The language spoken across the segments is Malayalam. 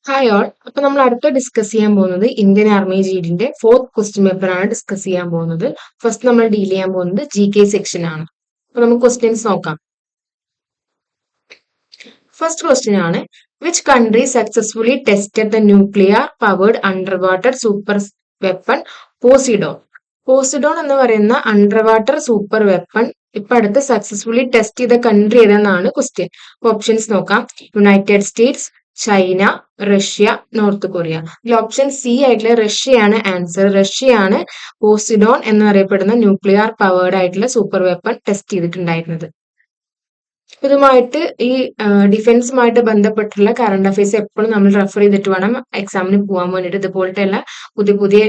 Hi all. അപ്പൊ നമ്മൾ അടുത്ത ഡിസ്കസ് ചെയ്യാൻ പോകുന്നത് ഇന്ത്യൻ ആർമി ജീഡിന്റെ ഫോർത്ത് ക്വസ്റ്റ്യൻ പേപ്പർ ആണ് ഡിസ്കസ് ചെയ്യാൻ പോകുന്നത്. ഫസ്റ്റ് നമ്മൾ ഡീൽ ചെയ്യാൻ പോകുന്നത് GK സെക്ഷൻ ആണ്. അപ്പൊ നമുക്ക് ക്വസ്റ്റ്യൻസ് നോക്കാം. ഫസ്റ്റ് ക്വസ്റ്റ്യൻ ആണ്, which country successfully tested the nuclear powered under water super weapon Poseidon? Poseidon എന്ന് പറയുന്ന അണ്ടർ വാട്ടർ സൂപ്പർ വെപ്പൺ ഇപ്പൊ അടുത്ത് സക്സസ്ഫുള്ളി ടെസ്റ്റ് ചെയ്ത കൺട്രി ഏതെന്നാണ് ക്വസ്റ്റ്യൻ. ഓപ്ഷൻസ് നോക്കാം. United States, China, Russia, north Korea. ഇതിൽ ഓപ്ഷൻ സി ആയിട്ടുള്ള റഷ്യയാണ് ആൻസർ. റഷ്യയാണ് പോസിഡോൺ എന്നറിയപ്പെടുന്ന ന്യൂക്ലിയർ പവേർഡ് ആയിട്ടുള്ള സൂപ്പർ വെപ്പൺ ടെസ്റ്റ് ചെയ്തിട്ടുണ്ടായിരുന്നത്. ഇതുമായിട്ട് ഈ ഡിഫൻസുമായിട്ട് ബന്ധപ്പെട്ടുള്ള കറണ്ട് അഫയേഴ്സ് എപ്പോഴും നമ്മൾ റെഫർ ചെയ്തിട്ട് വേണം എക്സാമിന് പോകാൻ വേണ്ടിയിട്ട്. ഇതുപോലത്തെയുള്ള പുതിയ പുതിയ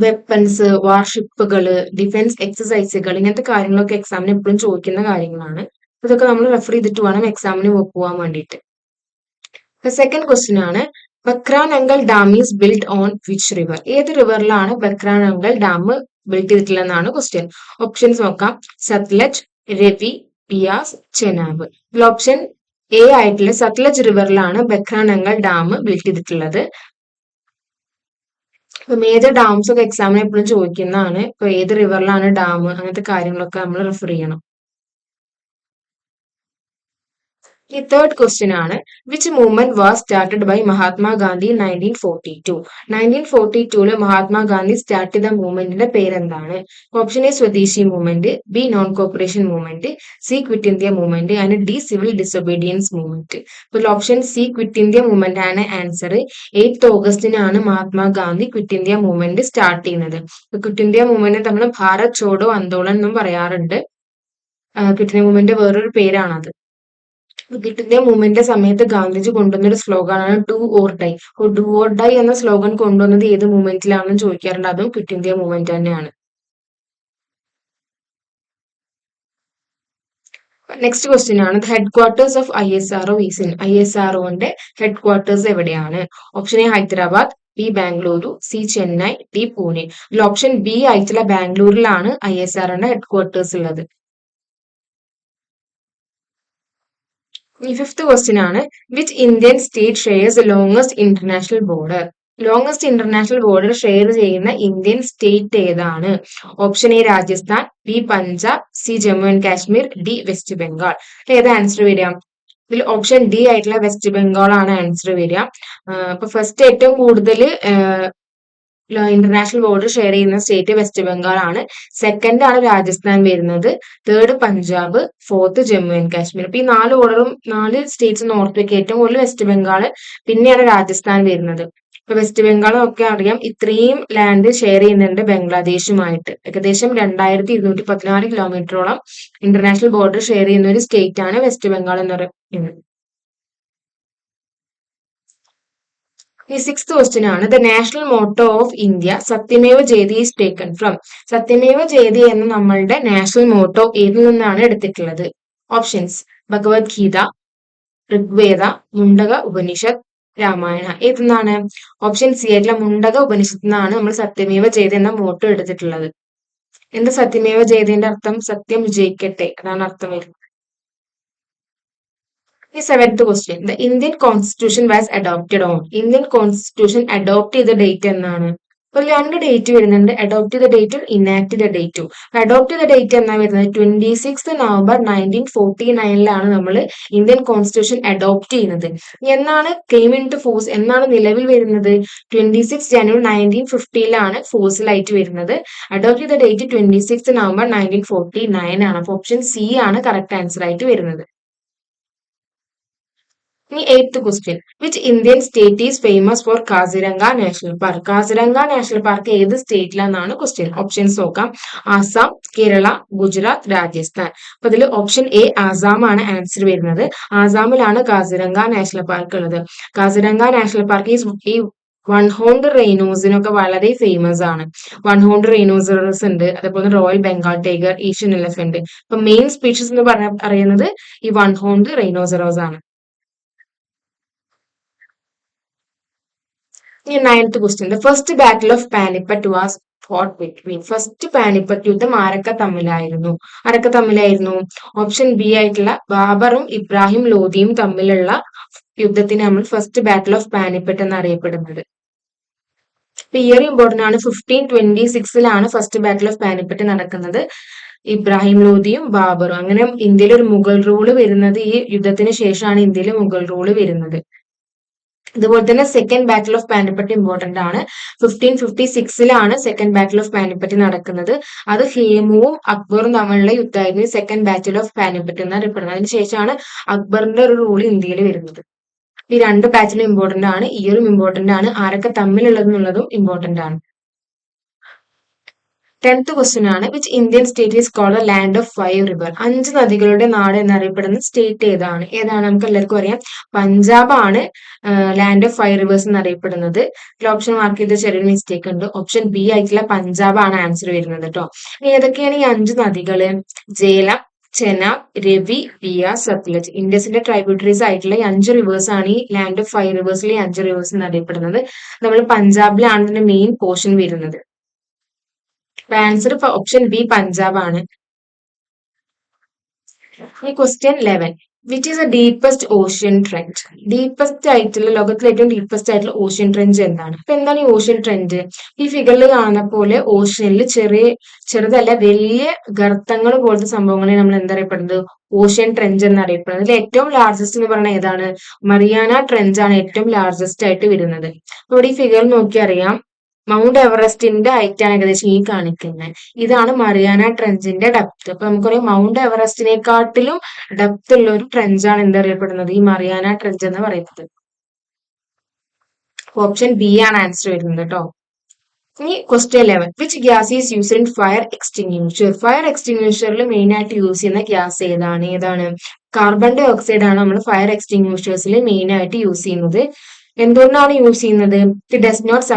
വെപ്പൺസ്, വാർഷിപ്പുകള്, ഡിഫൻസ് എക്സസൈസുകൾ, ഇങ്ങനത്തെ കാര്യങ്ങളൊക്കെ എക്സാമിന് എപ്പോഴും ചോദിക്കുന്ന കാര്യങ്ങളാണ്. ഇതൊക്കെ നമ്മൾ റെഫർ ചെയ്തിട്ട് വേണം എക്സാമിന് പോകാൻ വേണ്ടിയിട്ട്. സെക്കൻഡ് ക്വസ്റ്റ്യൻ ആണ്, Bhakra Nangal dam is build on which river? ഏത് റിവറിലാണ് ബക്രാനങ്കൽ ഡാം ബിൽഡ് ചെയ്തിട്ടുള്ളതെന്നാണ് ക്വസ്റ്റ്യൻ. ഓപ്ഷൻസ് നോക്കാം. സത്ലജ്, രവി, ബിയാസ്, ചെനാബ്. ഇതിൽ ഓപ്ഷൻ എ ആയിട്ടുള്ള സത്ലജ് റിവറിലാണ് ബക്രാനങ്കൽ ഡാം ബിൽഡ് ചെയ്തിട്ടുള്ളത്. ഇപ്പൊ മേജർ ഡാംസ് ഒക്കെ എക്സാമിന് എപ്പോഴും ചോദിക്കുന്നതാണ്. ഇപ്പൊ ഏത് റിവറിലാണ് ഡാം, അങ്ങനത്തെ കാര്യങ്ങളൊക്കെ നമ്മൾ റെഫർ ചെയ്യണം. ഈ തേർഡ് ക്വസ്റ്റ്യൻ ആണ്, which movement was started by Mahatma Gandhi 1942? 1942 Mahatma Gandhi start ചെയ്ത മൂവ്മെന്റിന്റെ പേരെന്താണ്? Option A swadeshi movement, B non cooperation movement, C quit India movement and D civil disobedience movement. ഇപ്പോൾ option C quit India movement ആണ് ആൻസർ. 8th ഓഗസ്റ്റിനാണ് Mahatma Gandhi quit India movement start ചെയ്യുന്നത്. ക്വിറ്റ് ഇന്ത്യ മൂവ്മെന്റ് നമ്മൾ ഭാരത് ചോഡോ ആന്തോളൻ എന്നും പറയാറുണ്ട്. ക്വിറ്റ് ഇന്ത്യ മൂവ്മെന്റ് വേറൊരു പേരാണത്. ക്വിറ്റ് ഇന്ത്യ മൂവ്മെന്റിന്റെ സമയത്ത് ഗാന്ധിജി കൊണ്ടുവന്ന ഒരു സ്ലോഗനാണ് do or die. Do or die എന്ന സ്ലോഗൻ കൊണ്ടുവന്നത് ഏത് മൂവ്മെന്റിലാണെന്ന് ചോദിക്കാറുണ്ട്. അതും ക്വിറ്റ് ഇന്ത്യ മൂവ്മെന്റ് തന്നെയാണ്. നെക്സ്റ്റ് ക്വസ്റ്റ്യൻ ആണ്, headquarters of ISRO is in? ISROന്റെ ഹെഡ് ക്വാർട്ടേഴ്സ് എവിടെയാണ്? Option A Hyderabad, B Bengaluru, C Chennai, D Pune. ഇതിൽ ഓപ്ഷൻ ബി ആയിട്ടുള്ള ബാംഗ്ലൂരിലാണ് ISROന്റെ ഹെഡ് ക്വാർട്ടേഴ്സ് ഉള്ളത്. ഈ ഫിഫ്ത് ക്വസ്റ്റ്യൻ ആണ്, which Indian state shares longest international border? Longest international border share ചെയ്യുന്ന ഇന്ത്യൻ സ്റ്റേറ്റ് ഏതാണ്? Option A Rajasthan, B Punjab, C Jammu and Kashmir, D west Bengal. ഏതാ ആൻസർ വരിക? ഇതിൽ ഓപ്ഷൻ ഡി ആയിട്ടുള്ള വെസ്റ്റ് ബംഗാൾ ആണ് ആൻസർ വരിക. അപ്പൊ ഫസ്റ്റ് ഏറ്റവും കൂടുതൽ ഇന്റർനാഷണൽ ബോർഡർ ഷെയർ ചെയ്യുന്ന സ്റ്റേറ്റ് വെസ്റ്റ് ബംഗാൾ ആണ്. സെക്കൻഡ് ആണ് രാജസ്ഥാൻ വരുന്നത്. Third Punjab, fourth Jammu and Kashmir. അപ്പൊ ഈ നാല് സ്റ്റേറ്റ്സ് നോർത്ത് വെക്ക് ഏറ്റവും കൂടുതൽ വെസ്റ്റ് ബംഗാൾ, പിന്നെയാണ് രാജസ്ഥാൻ വരുന്നത്. ഇപ്പൊ വെസ്റ്റ് ബംഗാളും ഒക്കെ അറിയാം, ഇത്രയും ലാൻഡ് ഷെയർ ചെയ്യുന്നുണ്ട് ബംഗ്ലാദേശുമായിട്ട്. ഏകദേശം 2214 കിലോമീറ്ററോളം ഇന്റർനാഷണൽ ബോർഡർ ഷെയർ ചെയ്യുന്ന ഒരു സ്റ്റേറ്റ് ആണ് വെസ്റ്റ് ബംഗാൾ എന്ന് പറയുന്നത്. ഈ സിക്സ്ത് ക്വസ്റ്റ്യൻ ആണ്, the national motto of India Satyameva Jayate is taken from? Satyameva Jayate എന്ന നമ്മളുടെ നാഷണൽ മോട്ടോ ഏതിൽ നിന്നാണ് എടുത്തിട്ടുള്ളത്? ഓപ്ഷൻസ് ഭഗവത്ഗീത, ഋഗ്വേദ, മുണ്ടക ഉപനിഷത്ത്, രാമായണ. ഏതെന്നാണ്? ഓപ്ഷൻ സി ആയിട്ടുള്ള മുണ്ടക ഉപനിഷത്ത് നിന്നാണ് നമ്മൾ സത്യമേവ ജയതി എന്ന മോട്ടോ എടുത്തിട്ടുള്ളത്. എന്താ സത്യമേവ ജയതിന്റെ അർത്ഥം? സത്യം വിജയിക്കട്ടെ, അതാണ് അർത്ഥം വരുന്നത്. ഈ seventh question, the Indian constitution was adopted on? Indian constitution adopt ചെയ്ത ഡേറ്റ് എന്നാണ്? ഒരു രണ്ട് ഡേറ്റ് വരുന്നുണ്ട്, അഡോപ്റ്റ് ചെയ്ത ഡേറ്റും ഇനാക്ട് ചെയ്ത ഡേറ്റും. അഡോപ്റ്റ് ചെയ്ത ഡേറ്റ് എന്നാ വരുന്നത് 26 നവംബർ 1949 നമ്മൾ ഇന്ത്യൻ കോൺസ്റ്റിറ്റ്യൂഷൻ അഡോപ്റ്റ് ചെയ്യുന്നത്. എന്നാണ് കെയിം ഇൻ ടു ഫോഴ്സ്, എന്നാണ് നിലവിൽ വരുന്നത്? 26 ജനുവരി 1950 ഫോഴ്സിലായിട്ട് വരുന്നത്. അഡോപ്റ്റ് ചെയ്ത ഡേറ്റ് 26 നവംബർ 1949 ആണ്. അപ്പൊ ഓപ്ഷൻ സി ആണ് കറക്റ്റ് ആൻസർ ആയിട്ട് വരുന്നത്. ഇനി eighth question, which Indian state is famous for Kaziranga national park? Kaziranga national park ഏത് സ്റ്റേറ്റിലാണെന്നാണ് ക്വസ്റ്റ്യൻ. ഓപ്ഷൻസ് നോക്കാം. ആസാം, കേരള, ഗുജറാത്ത്, രാജസ്ഥാൻ. അപ്പൊ ഇതിൽ ഓപ്ഷൻ എ ആസാം ആണ് ആൻസർ വരുന്നത്. ആസാമിലാണ് കാസിരംഗ നാഷണൽ പാർക്ക് ഉള്ളത്. കാസിരംഗ നാഷണൽ പാർക്ക് ഈ വൺ ഹോൺഡ് റൈനോസിനൊക്കെ വളരെ ഫേമസ് ആണ്. വൺ ഹോൺഡ് റൈനോസറസ് ഉണ്ട്, അതേപോലെ royal Bengal tiger, Asian elephant. ഇപ്പൊ മെയിൻ സ്പീഷീസ് എന്ന് പറയുന്നത് ഈ വൺ ഹോൺഡ് റൈനോസറോസ് ആണ്. Ninth question, the first battle of Panipat was fought between? First Panipat യുദ്ധം ആരൊക്കെ തമ്മിലായിരുന്നു? ഓപ്ഷൻ ബി ആയിട്ടുള്ള ബാബറും ഇബ്രാഹിം ലോധിയും തമ്മിലുള്ള യുദ്ധത്തിന് നമ്മൾ ഫസ്റ്റ് ബാറ്റിൽ ഓഫ് പാനിപ്പറ്റ് എന്നറിയപ്പെടുന്നത്. ഇപ്പൊ ഇയർ ഇമ്പോർട്ടന്റ് ആണ്. 1526 ഫസ്റ്റ് ബാറ്റിൽ ഓഫ് പാനിപ്പറ്റ് നടക്കുന്നത്. ഇബ്രാഹിം ലോധിയും ബാബറും, അങ്ങനെ ഇന്ത്യയിൽ ഒരു മുഗൾ റൂള് വരുന്നത് ഈ യുദ്ധത്തിന് ശേഷമാണ്. ഇന്ത്യയിൽ മുഗൾ റൂള് വരുന്നത്. അതുപോലെ തന്നെ second battle of Panipat important ആണ്. 1556 സെക്കൻഡ് ബാറ്റിൽ ഓഫ് പാനിപ്പറ്റ് നടക്കുന്നത്. അത് ഹേമുവും അക്ബറും തമ്മിലുള്ള യുദ്ധമായിരുന്നു സെക്കൻഡ് ബാറ്റിൽ ഓഫ് പാനിപ്പറ്റ് എന്നറിയപ്പെടുന്നത്. അതിനുശേഷമാണ് അക്ബറിന്റെ ഒരു റൂൾ ഇന്ത്യയിൽ വരുന്നത്. ഈ രണ്ട് ബാറ്റിലും ഇമ്പോർട്ടന്റ് ആണ്. ഇയറും ഇമ്പോർട്ടന്റ് ആണ്. ആരൊക്കെ തമ്മിലുള്ളതെന്നുള്ളതും ഇമ്പോർട്ടന്റ് ആണ്. 10th ക്വസ്റ്റ്യൻ ആണ്. Which Indian state is called land of 5 river? 5 നദികളുടെ നാട് എന്നറിയപ്പെടുന്ന സ്റ്റേറ്റ് ഏതാണ്? നമുക്ക് എല്ലാവർക്കും അറിയാം. പഞ്ചാബ് ആണ് ലാൻഡ് ഓഫ് 5 റിവേഴ്സ് എന്നറിയപ്പെടുന്നത്. ഓപ്ഷൻ മാർക്ക് ചെയ്ത ചെറിയൊരു മിസ്റ്റേക്ക് ഉണ്ട്. ഓപ്ഷൻ ബി ആയിട്ടുള്ള പഞ്ചാബ് ആണ് ആൻസർ വരുന്നത് കേട്ടോ. ഏതൊക്കെയാണ് ഈ 5 നദികള്? ജേലം, ചെനാബ്, രവി, ബിയാസ്, സത്ലജ്. ഇൻഡസിന്റെ ട്രൈബ്യൂട്ടറീസ് ആയിട്ടുള്ള ഈ 5 റിവേഴ്സ് ആണ് ഈ ലാൻഡ് ഓഫ് 5 റിവേഴ്സിലെ 5 റിവേഴ്സ് എന്നറിയപ്പെടുന്നത്. നമ്മൾ പഞ്ചാബിലാണ് ഇതിന്റെ മെയിൻ പോർഷൻ വരുന്നത്. ആൻസർ ഓപ്ഷൻ ബി പഞ്ചാബ് ആണ്. ഈ question 11. Which is A deepest ocean trend? Deepest ആയിട്ടുള്ള, ലോകത്തിലെ ഏറ്റവും ഡീപ്പസ്റ്റ് ആയിട്ടുള്ള ഓഷ്യൻ ട്രെൻഡ് എന്താണ്? അപ്പൊ എന്താണ് ഈ ഓഷ്യൻ ട്രെൻഡ്? ഈ ഫിഗറിൽ കാണുന്ന പോലെ ഓഷ്യനിൽ ചെറുതല്ല വലിയ ഗർത്തങ്ങൾ പോലത്തെ സംഭവങ്ങളെ നമ്മൾ എന്തറിയപ്പെടുന്നത്? ഓഷ്യൻ ട്രെൻഡ് എന്നറിയപ്പെടുന്നത്. ഇതിൽ ഏറ്റവും ലാർജസ്റ്റ് എന്ന് പറയുന്നത് ഏതാണ്? മറിയാന ട്രെൻഡ് ആണ് ഏറ്റവും ലാർജസ്റ്റ് ആയിട്ട് വരുന്നത്. ഇവിടെ ഈ ഫിഗർ നോക്കി അറിയാം, മൗണ്ട് എവറസ്റ്റിന്റെ ഹൈറ്റ് ആണ് ഏകദേശം ഈ കാണിക്കുന്നത്. ഇതാണ് മറിയാന ട്രെഞ്ചിന്റെ ഡെപ്ത്. അപ്പൊ നമുക്കറിയാം മൗണ്ട് എവറസ്റ്റിനെക്കാട്ടിലും ഡെപ്ത് ഉള്ള ഒരു ട്രെഞ്ചാണ് എന്തറിയപ്പെടുന്നത്? ഈ മറിയാന ട്രെഞ്ച് എന്ന് പറയുന്നത്. ഓപ്ഷൻ ബി ആണ് ആൻസർ വരുന്നത് കേട്ടോ. ഇനി question 11. Which gas is used in fire extinguisher? Fire എക്സ്റ്റിങ്യൂഷറിൽ മെയിൻ ആയിട്ട് യൂസ് ചെയ്യുന്ന ഗ്യാസ് ഏതാണ്? കാർബൺ ഡൈ ഓക്സൈഡ് ആണ് നമ്മൾ ഫയർ എക്സ്റ്റിങ്യൂഷേഴ്സിൽ മെയിൻ ആയിട്ട് യൂസ് ചെയ്യുന്നത്. എന്തുകൊണ്ടാണ് യൂസ് ചെയ്യുന്നത്? It does not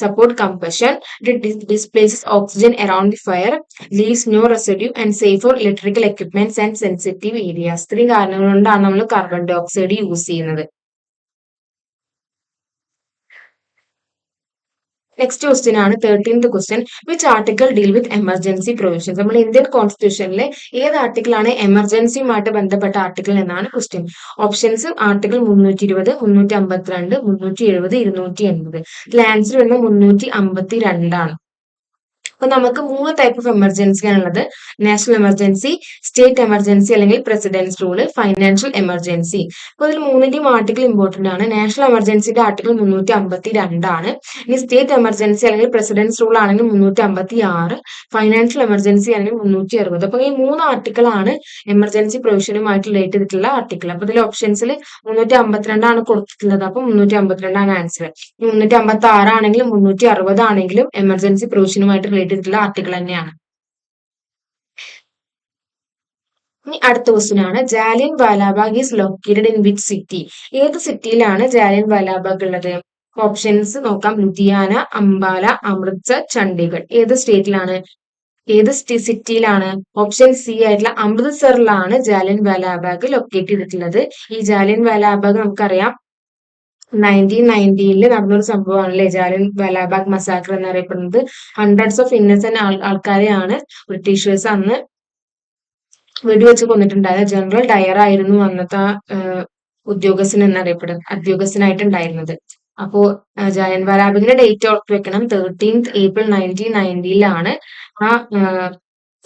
support combustion, it displaces oxygen around the fire, leaves no residue and safe for electrical equipments and sensitive areas. ഇത്രയും കാരണങ്ങൾ കൊണ്ടാണ് നമ്മൾ കാർബൺ ഡൈ ഓക്സൈഡ് യൂസ് ചെയ്യുന്നത്. നെക്സ്റ്റ് ക്വസ്റ്റ്യൻ ആണ് 13th question. Which article deal with emergency provisions? നമ്മൾ ഇന്ത്യൻ കോൺസ്റ്റിറ്റ്യൂഷനിലെ ഏത് ആർട്ടിക്കിളാണ് എമർജൻസിയുമായിട്ട് ബന്ധപ്പെട്ട ആർട്ടിക്കിൾ എന്നാണ് ക്വസ്റ്റ്യൻ. Options article 320, 352, 370, 280. ഇതിൽ ആൻസർ വരുന്നത് 352 ആണ്. അപ്പൊ നമുക്ക് 3 ടൈപ്പ് ഓഫ് എമർജൻസി ആണുള്ളത്. നാഷണൽ എമർജൻസി, സ്റ്റേറ്റ് എമർജൻസി അല്ലെങ്കിൽ പ്രസിഡൻസ് റൂള്, ഫൈനാൻഷ്യൽ എമർജൻസി. അപ്പൊ ഇതിൽ 3ന്റെയും ആർട്ടിക്കിൾ ഇമ്പോർട്ടന്റ് ആണ്. നാഷണൽ എമർജൻസിന്റെ ആർട്ടിക്കിൾ 352 ആണ്. ഇനി സ്റ്റേറ്റ് എമർജൻസി അല്ലെങ്കിൽ പ്രസിഡൻസ് റൂൾ ആണെങ്കിൽ 356, ഫൈനാൻഷ്യൽ എമർജൻസി ആണെങ്കിൽ 360. അപ്പൊ ഈ 3 ആർട്ടിക്കിൾ ആണ് എമർജൻസി പ്രൊവിഷനുമായിട്ട് റിലേറ്റ് ചെയ്തിട്ടുള്ള ആർട്ടിക്കിൾ. അപ്പൊ ഇതിൽ ഓപ്ഷൻസിൽ 352 ആണ് കൊടുത്തിട്ടുള്ളത്. അപ്പൊ 352 ആണ് ആൻസർ. 356 ആണെങ്കിലും 360 ആണെങ്കിലും എമർജൻസി പ്രൊവിഷനുമായിട്ട് റിലേറ്റ് ചെയ്തിട്ടുള്ള ആർട്ടിക്കിൾ തന്നെയാണ്. ഇനി അടുത്ത ക്വസ്റ്റ്യൻ ആണ്. Jallian Walabagh is located in which city? ഏത് സിറ്റിയിലാണ് ജാലിയൻ വാലാബാഗ് ഉള്ളത്? ഓപ്ഷൻസ് നോക്കാം. ലുധിയാന, അംബാല, അമൃത്സർ, ചണ്ഡീഗഡ്. ഏത് സ്റ്റേറ്റിലാണ്? ഏത് സിറ്റിയിലാണ്? ഓപ്ഷൻ സി ആയിട്ടുള്ള അമൃത്സറിലാണ് ജാലിയൻ വാലാബാഗ് ലൊക്കേറ്റ് ചെയ്തിട്ടുള്ളത്. ഈ ജാലിയൻ വാലാബാഗ് നമുക്കറിയാം 1990 നടന്നൊരു സംഭവമാണല്ലേ ജാലിയൻ വാലാബാഗ് മസാക്കർ എന്നറിയപ്പെടുന്നത്. ഹൺഡ്രഡ്സ് ഓഫ് ഇന്നസെന്റ് ആൾക്കാരെയാണ് ബ്രിട്ടീഷേഴ്സ് അന്ന് വെടിവെച്ച് കൊന്നിട്ടുണ്ടായത്. ജനറൽ ഡയർ ആയിരുന്നു അന്നത്തെ ഉദ്യോഗസ്ഥനായിട്ടുണ്ടായിരുന്നത്. അപ്പോ ജാലിയൻ വാലാബാഗിന്റെ ഡേറ്റ് ഓർത്ത് വെക്കണം. 13th April 1990 ആ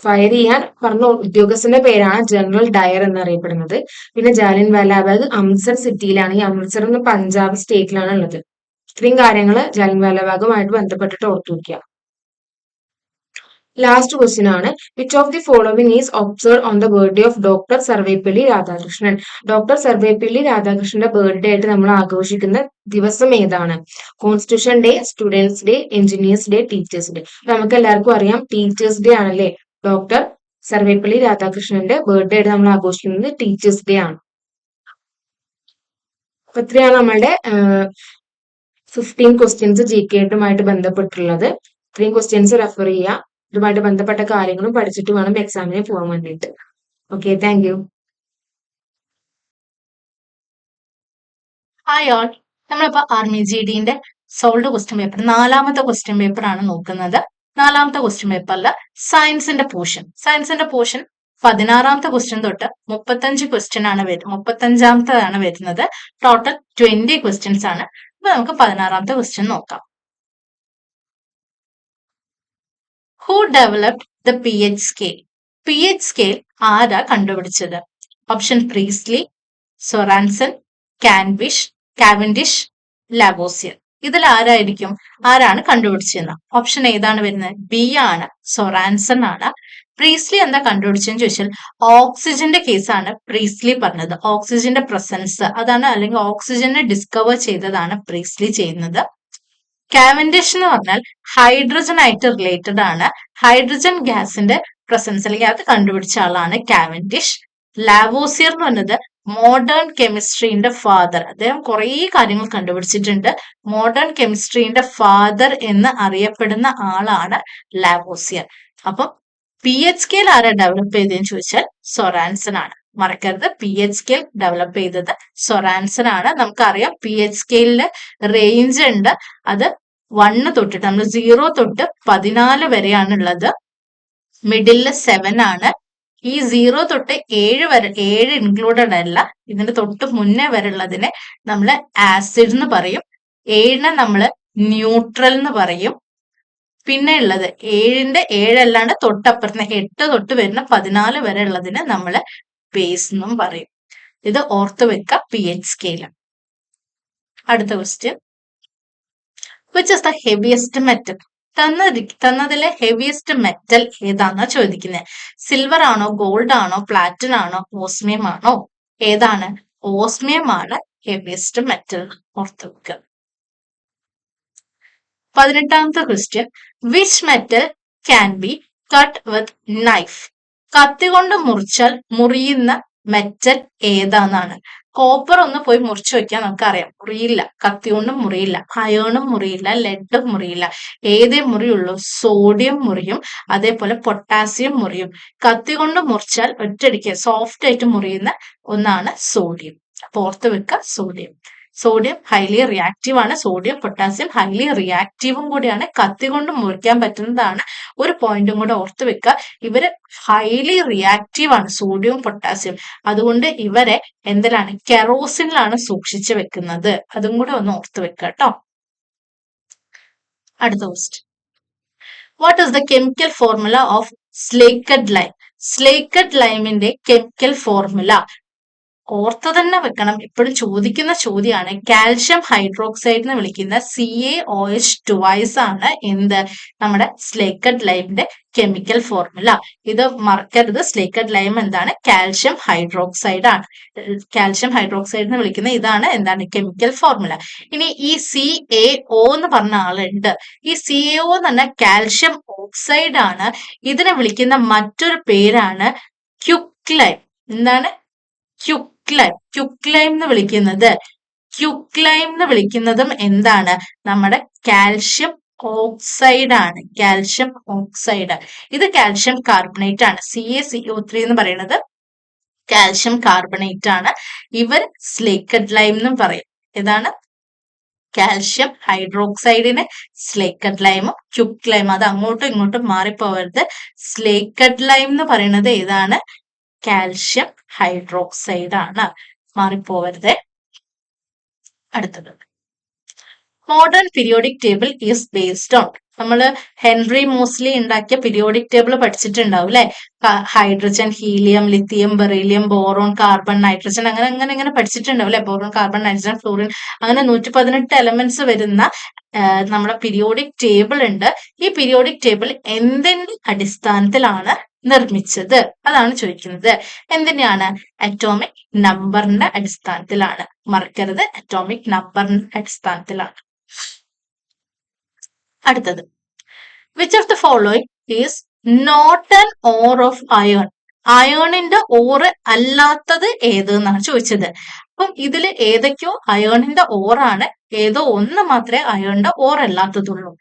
ഫയർ ചെയ്യാൻ പറഞ്ഞ ഉദ്യോഗസ്ഥന്റെ പേരാണ് ജനറൽ ഡയർ എന്നറിയപ്പെടുന്നത്. പിന്നെ ജാലിയൻ വാലാബാഗ് അമൃത്സർ സിറ്റിയിലാണ്. ഈ അമൃത്സർ എന്ന് പഞ്ചാബ് സ്റ്റേറ്റിലാണ് ഉള്ളത്. ഇത്രയും കാര്യങ്ങൾ ജാലിയൻ വാലാബാഗുമായിട്ട് ബന്ധപ്പെട്ടിട്ട് ഓർത്തു വയ്ക്കുക. ലാസ്റ്റ് ക്വസ്റ്റ്യൻ ആണ്. Which of the following is observed on the birthday of doctor Sarvepalli Radhakrishnan? Doctor Sarvepalli രാധാകൃഷ്ണന്റെ ബർത്ത്ഡേ ആയിട്ട് നമ്മൾ ആഘോഷിക്കുന്ന ദിവസം ഏതാണ്? Constitution day, students day, engineers day, teachers day. നമുക്ക് എല്ലാവർക്കും അറിയാം ടീച്ചേഴ്സ് ഡേ ആണല്ലേ. ഡോക്ടർ സർവേപ്പള്ളി രാധാകൃഷ്ണന്റെ ബർത്ത്ഡേ ആയിട്ട് നമ്മൾ ആഘോഷിക്കുന്നത് ടീച്ചേഴ്സ് ഡേ ആണ്. അപ്പൊ ഇത്രയാണ് നമ്മളുടെ 15 ക്വസ്റ്റ്യൻസ് GK ആയിട്ടുമായിട്ട് ബന്ധപ്പെട്ടുള്ളത്. ഇത്രയും ക്വസ്റ്റ്യൻസ് റെഫർ ചെയ്യുക. ഇതുമായിട്ട് ബന്ധപ്പെട്ട കാര്യങ്ങളും പഠിച്ചിട്ട് വേണം എക്സാമിന് പോകാൻ വേണ്ടിയിട്ട്. Okay, thank you. Hi all, നമ്മളിപ്പോ ആർമി GDന്റെ സോൾഡ് ക്വസ്റ്റ്യൻ പേപ്പർ 4ാമത്തെ ക്വസ്റ്റ്യൻ പേപ്പർ ആണ് നോക്കുന്നത്. 4ാമത്തെ ക്വസ്റ്റ്യൻ പേപ്പറിൽ സയൻസിന്റെ പോർഷൻ 16ാമത്തെ ക്വസ്റ്റ്യൻ തൊട്ട് 35 ക്വസ്റ്റ്യൻ ആണ് വരുന്നത്, 35ാമത്തേതാണ് വരുന്നത്. ടോട്ടൽ 20 ക്വസ്റ്റ്യൻസ് ആണ്. അപ്പൊ നമുക്ക് 16ാമത്തെ ക്വസ്റ്റ്യൻ നോക്കാം. Who developed the pH scale? pH scale ആരാ കണ്ടുപിടിച്ചത്? Option Priestley, Sorensen, Cavendish, Lavoisier. ഇതിൽ ആരാണ് കണ്ടുപിടിച്ചതെന്ന്? ഓപ്ഷൻ ഏതാണ് വരുന്നത്? ബി ആണ്, സൊറാൻസൺ ആണ്. പ്രീസ്ലി എന്താ കണ്ടുപിടിച്ചെന്ന് ചോദിച്ചാൽ ഓക്സിജന്റെ കേസാണ് പ്രീസ്ലി പറഞ്ഞത്. ഓക്സിജന്റെ പ്രസൻസ് അതാണ്, അല്ലെങ്കിൽ ഓക്സിജനെ ഡിസ്കവർ ചെയ്തതാണ് പ്രീസ്ലി ചെയ്യുന്നത്. കാവൻഡിഷ് എന്ന് പറഞ്ഞാൽ ഹൈഡ്രജൻ ആയിട്ട് റിലേറ്റഡ് ആണ്. ഹൈഡ്രജൻ ഗ്യാസിന്റെ പ്രസൻസ് അല്ലെങ്കിൽ അത് കണ്ടുപിടിച്ച ആളാണ് കാവൻഡിഷ്. ലാവോസിയർ എന്ന് പറഞ്ഞത് മോഡേൺ കെമിസ്ട്രീന്റെ ഫാദർ. അദ്ദേഹം കുറെ കാര്യങ്ങൾ കണ്ടുപിടിച്ചിട്ടുണ്ട്. മോഡേൺ കെമിസ്ട്രീന്റെ ഫാദർ എന്ന് അറിയപ്പെടുന്ന ആളാണ് ലാവോസിയർ. അപ്പം pH സ്കെയിൽ ആരാ ഡെവലപ്പ് ചെയ്തതെന്ന് ചോദിച്ചാൽ സൊറാൻസൺ ആണ്. മറക്കരുത്, pH സ്കെയിൽ ഡെവലപ്പ് ചെയ്തത് സൊറാൻസൺ ആണ്. നമുക്കറിയാം pH സ്കെയിലില് റേഞ്ച് ഉണ്ട്. അത് 1 തൊട്ടിട്ട് നമ്മൾ 0 തൊട്ട് 14 വരെയാണ് ഉള്ളത്. മിഡില് 7 ആണ്. ഈ 0 തൊട്ട് 7 വരെ, 7 ഇൻക്ലൂഡഡ് അല്ല, ഇതിന്റെ തൊട്ട് മുന്നേ വരെ ഉള്ളതിനെ നമ്മൾ ആസിഡ് എന്ന് പറയും. 7നെ നമ്മൾ ന്യൂട്രൽ എന്ന് പറയും. പിന്നെ ഉള്ളത് 7ന്റെ 7 അല്ലാണ്ട് തൊട്ടപ്പുറത്ത് 8 തൊട്ട് വരുന്ന 14 വരെ ഉള്ളതിന് നമ്മൾ ബേസ് എന്നും പറയും. ഇത് ഓർത്ത് വെക്ക pH സ്കെയിൽ. അടുത്ത question, which is the heaviest metal? തന്നതിലെ ഹെവിയസ്റ്റ് മെറ്റൽ ഏതാന്നാ ചോദിക്കുന്നത്. സിൽവർ ആണോ, ഗോൾഡ് ആണോ, പ്ലാറ്റിനം ആണോ, ഓസ്മിയം ആണോ? ഏതാണ്? ഓസ്മിയം ആണ് ഹെവിയസ്റ്റ് മെറ്റൽ. ഓർത്ത് വെക്കുക. 18ാമത്തെ question, which metal can be cut with knife? കത്തി കൊണ്ട് മുറിച്ചാൽ മുറിയുന്ന മെറ്റൽ ഏതാന്നാണ്. കോപ്പർ ഒന്ന് പോയി മുറിച്ചു വെക്കാൻ നമുക്കറിയാം, മുറിയില്ല. കത്തി കൊണ്ടും മുറിയില്ല, അയേണും മുറിയില്ല, ലെഡും മുറിയില്ല. ഏതേ മുറിയുള്ളൂ? സോഡിയം മുറിയും, അതേപോലെ പൊട്ടാസ്യം മുറിയും. കത്തി കൊണ്ട് മുറിച്ചാൽ ഒറ്റയടിക്ക് സോഫ്റ്റ് ആയിട്ട് മുറിയുന്ന ഒന്നാണ് സോഡിയം. അപ്പൊ ഓർത്ത് വെക്കുക സോഡിയം. സോഡിയം ഹൈലി റിയാക്റ്റീവ് ആണ്. സോഡിയം, പൊട്ടാസ്യം ഹൈലി റിയാക്റ്റീവും കൂടിയാണ്. കത്തി കൊണ്ട് മുറിക്കാൻ പറ്റുന്നതാണ്. ഒരു പോയിന്റും കൂടെ ഓർത്ത് വെക്കുക, ഇവര് ഹൈലി റിയാക്റ്റീവ് ആണ്, സോഡിയവും പൊട്ടാസ്യം. അതുകൊണ്ട് ഇവരെ എന്തിലാണ്? കെറോസിനിലാണ് സൂക്ഷിച്ചു വെക്കുന്നത്. അതും കൂടെ ഒന്ന് ഓർത്ത് വെക്കുക കേട്ടോ. അടുത്ത question, what is the chemical formula of slaked lime? Slaked ലൈമിന്റെ കെമിക്കൽ ഫോർമുല ഓർത്ത് തന്നെ വെക്കണം, എപ്പോഴും ചോദിക്കുന്ന ചോദ്യമാണ്. കാൽഷ്യം ഹൈഡ്രോക്സൈഡ് എന്ന് വിളിക്കുന്ന CaOH2 ആണ് എന്ത്? നമ്മുടെ സ്ലേക്കഡ് ലൈമിന്റെ കെമിക്കൽ ഫോർമുല. ഇത് മറക്കരുത്. സ്ലേക്കഡ് ലൈം എന്താണ്? കാൽഷ്യം ഹൈഡ്രോക്സൈഡ് ആണ്. കാൽഷ്യം ഹൈഡ്രോക്സൈഡ് എന്ന് വിളിക്കുന്ന ഇതാണ് എന്താണ്? Chemical formula. ഇനി ഈ CaO എന്ന് പറഞ്ഞ ആളുണ്ട്. ഈ CaO എന്ന് പറഞ്ഞാൽ കാൽഷ്യം ഓക്സൈഡ് ആണ്. ഇതിനെ വിളിക്കുന്ന മറ്റൊരു പേരാണ് ക്യുക്ലൈം. എന്താണ്? ക്യുക്ലൈം എന്ന് വിളിക്കുന്നത്. ക്യുക്ലൈം എന്ന് വിളിക്കുന്നതും എന്താണ്? നമ്മുടെ കാൽഷ്യം ഓക്സൈഡ് ആണ്. Calcium oxide. ഇത് കാൽഷ്യം കാർബണേറ്റ് ആണ്. CaCO3 എന്ന് പറയുന്നത് കാൽഷ്യം കാർബണേറ്റ് ആണ്. ഇവർ സ്ലേക്കഡ് ലൈം എന്നും പറയും. ഏതാണ്? കാൽഷ്യം ഹൈഡ്രോക്സൈഡിന് സ്ലേക്കഡ് ലൈമും ക്യുക്ലൈം. അത് അങ്ങോട്ടും ഇങ്ങോട്ടും മാറിപ്പോവരുത്. സ്ലേക്കഡ് ലൈം എന്ന് പറയുന്നത് ഏതാണ്? കാൽഷ്യം ഹൈഡ്രോക്സൈഡ് ആണ്. മാറിപ്പോവരുത്. അടുത്തത്, modern periodic table is based on. നമ്മൾ ഹെൻറി മോസ്ലി ഉണ്ടാക്കിയ പീരിയോഡിക് ടേബിൾ പഠിച്ചിട്ടുണ്ടാവും അല്ലെ? Hydrogen, helium, lithium, beryllium, boron, carbon, nitrogen, അങ്ങനെ പഠിച്ചിട്ടുണ്ടാവും അല്ലെ? ബോറോൺ, കാർബൺ, നൈട്രജൻ, ഫ്ലൂറിൻ, അങ്ങനെ 118 എലമെന്റ്സ് വരുന്ന നമ്മുടെ പീരിയോഡിക് ടേബിൾ ഉണ്ട്. ഈ പീരിയോഡിക് ടേബിൾ എന്തിന്റെ അടിസ്ഥാനത്തിലാണ് നിർമ്മിച്ചത്? അതാണ് ചോദിക്കുന്നത്. എന്തിനാണ്? അറ്റോമിക് നമ്പറിന്റെ അടിസ്ഥാനത്തിലാണ്. മറക്കരുത്, അറ്റോമിക് നമ്പറിന്റെ അടിസ്ഥാനത്തിലാണ്. അടുത്തത്, which of the following is not an ore of iron? അയേണിന്റെ ഓറ് അല്ലാത്തത് ഏത് എന്നാണ് ചോദിച്ചത്. അപ്പം ഇതിൽ ഏതൊക്കെയോ അയേണിന്റെ ഓറാണ്, ഏതോ ഒന്ന് മാത്രമേ അയേണിന്റെ ഓർ അല്ലാത്തതുള്ളൂ.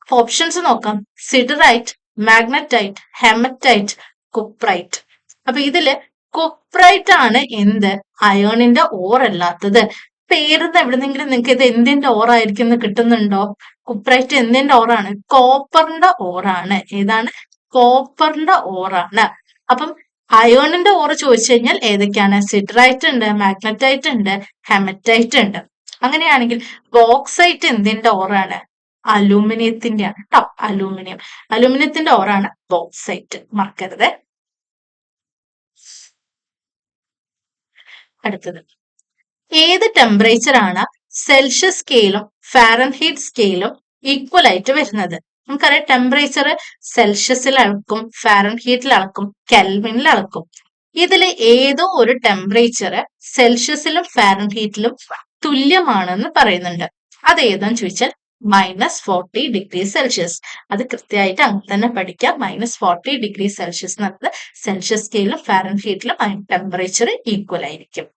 ഓപ്ഷൻസ് നോക്കാം. Siderite, magnetite, hematite, cuprite. അപ്പൊ ഇതില് കുപ്രൈറ്റ് ആണ് എന്ത്? അയേണിന്റെ ഓർ അല്ലാത്തത്. പേരുന്ന് എവിടെന്നെങ്കിലും നിങ്ങൾക്ക് ഇത് എന്തിന്റെ ഓറായിരിക്കും എന്ന് കിട്ടുന്നുണ്ടോ? കുപ്രൈറ്റ് എന്തിന്റെ ഓറാണ്? കോപ്പറിന്റെ ഓറാണ്. ഏതാണ്? കോപ്പറിന്റെ ഓറാണ്. അപ്പം അയോണിന്റെ ഓർ ചോദിച്ചു കഴിഞ്ഞാൽ ഏതൊക്കെയാണ്? സിഡറൈറ്റ് ഉണ്ട്, മാഗ്നറ്റൈറ്റ് ഉണ്ട്, ഹെമറ്റൈറ്റ് ഉണ്ട്. അങ്ങനെയാണെങ്കിൽ ബോക്സൈറ്റ് എന്തിന്റെ ഓറാണ്? അലൂമിനിയത്തിന്റെ ആണ് കേട്ടോ. അലൂമിനിയത്തിന്റെ ഓറാണ് ബോക്സൈറ്റ്, മറക്കരുത്. അടുത്തത്, ഏത് ടെമ്പറേച്ചർ ആണ് സെൽഷ്യസ് സ്കെയിലും ഫാരൻഹീറ്റ് സ്കെയിലും ഈക്വൽ ആയിട്ട് വരുന്നത്? നമുക്കറിയാം ടെമ്പറേച്ചർ സെൽഷ്യസിൽ അളക്കും, ഫാരൻഹീറ്റിൽ അളക്കും, കെൽവിനിൽ അളക്കും. ഇതിൽ ഏതോ ഒരു ടെമ്പറേച്ചർ സെൽഷ്യസിലും ഫാരൻഹീറ്റിലും തുല്യമാണെന്ന് പറയുന്നുണ്ട്. അത് ഏതാന്ന് ചോദിച്ചാൽ -40 ഡിഗ്രി സെൽഷ്യസ്. അത് കൃത്യമായിട്ട് അങ്ങനെ തന്നെ പഠിക്കാം. -40 ഡിഗ്രി സെൽഷ്യസ് എന്നത് സെൽഷ്യസ് സ്കെയിലും ഫാരൻഹീറ്റിലും ടെമ്പറേച്ചർ ഈക്വൽ ആയിരിക്കും.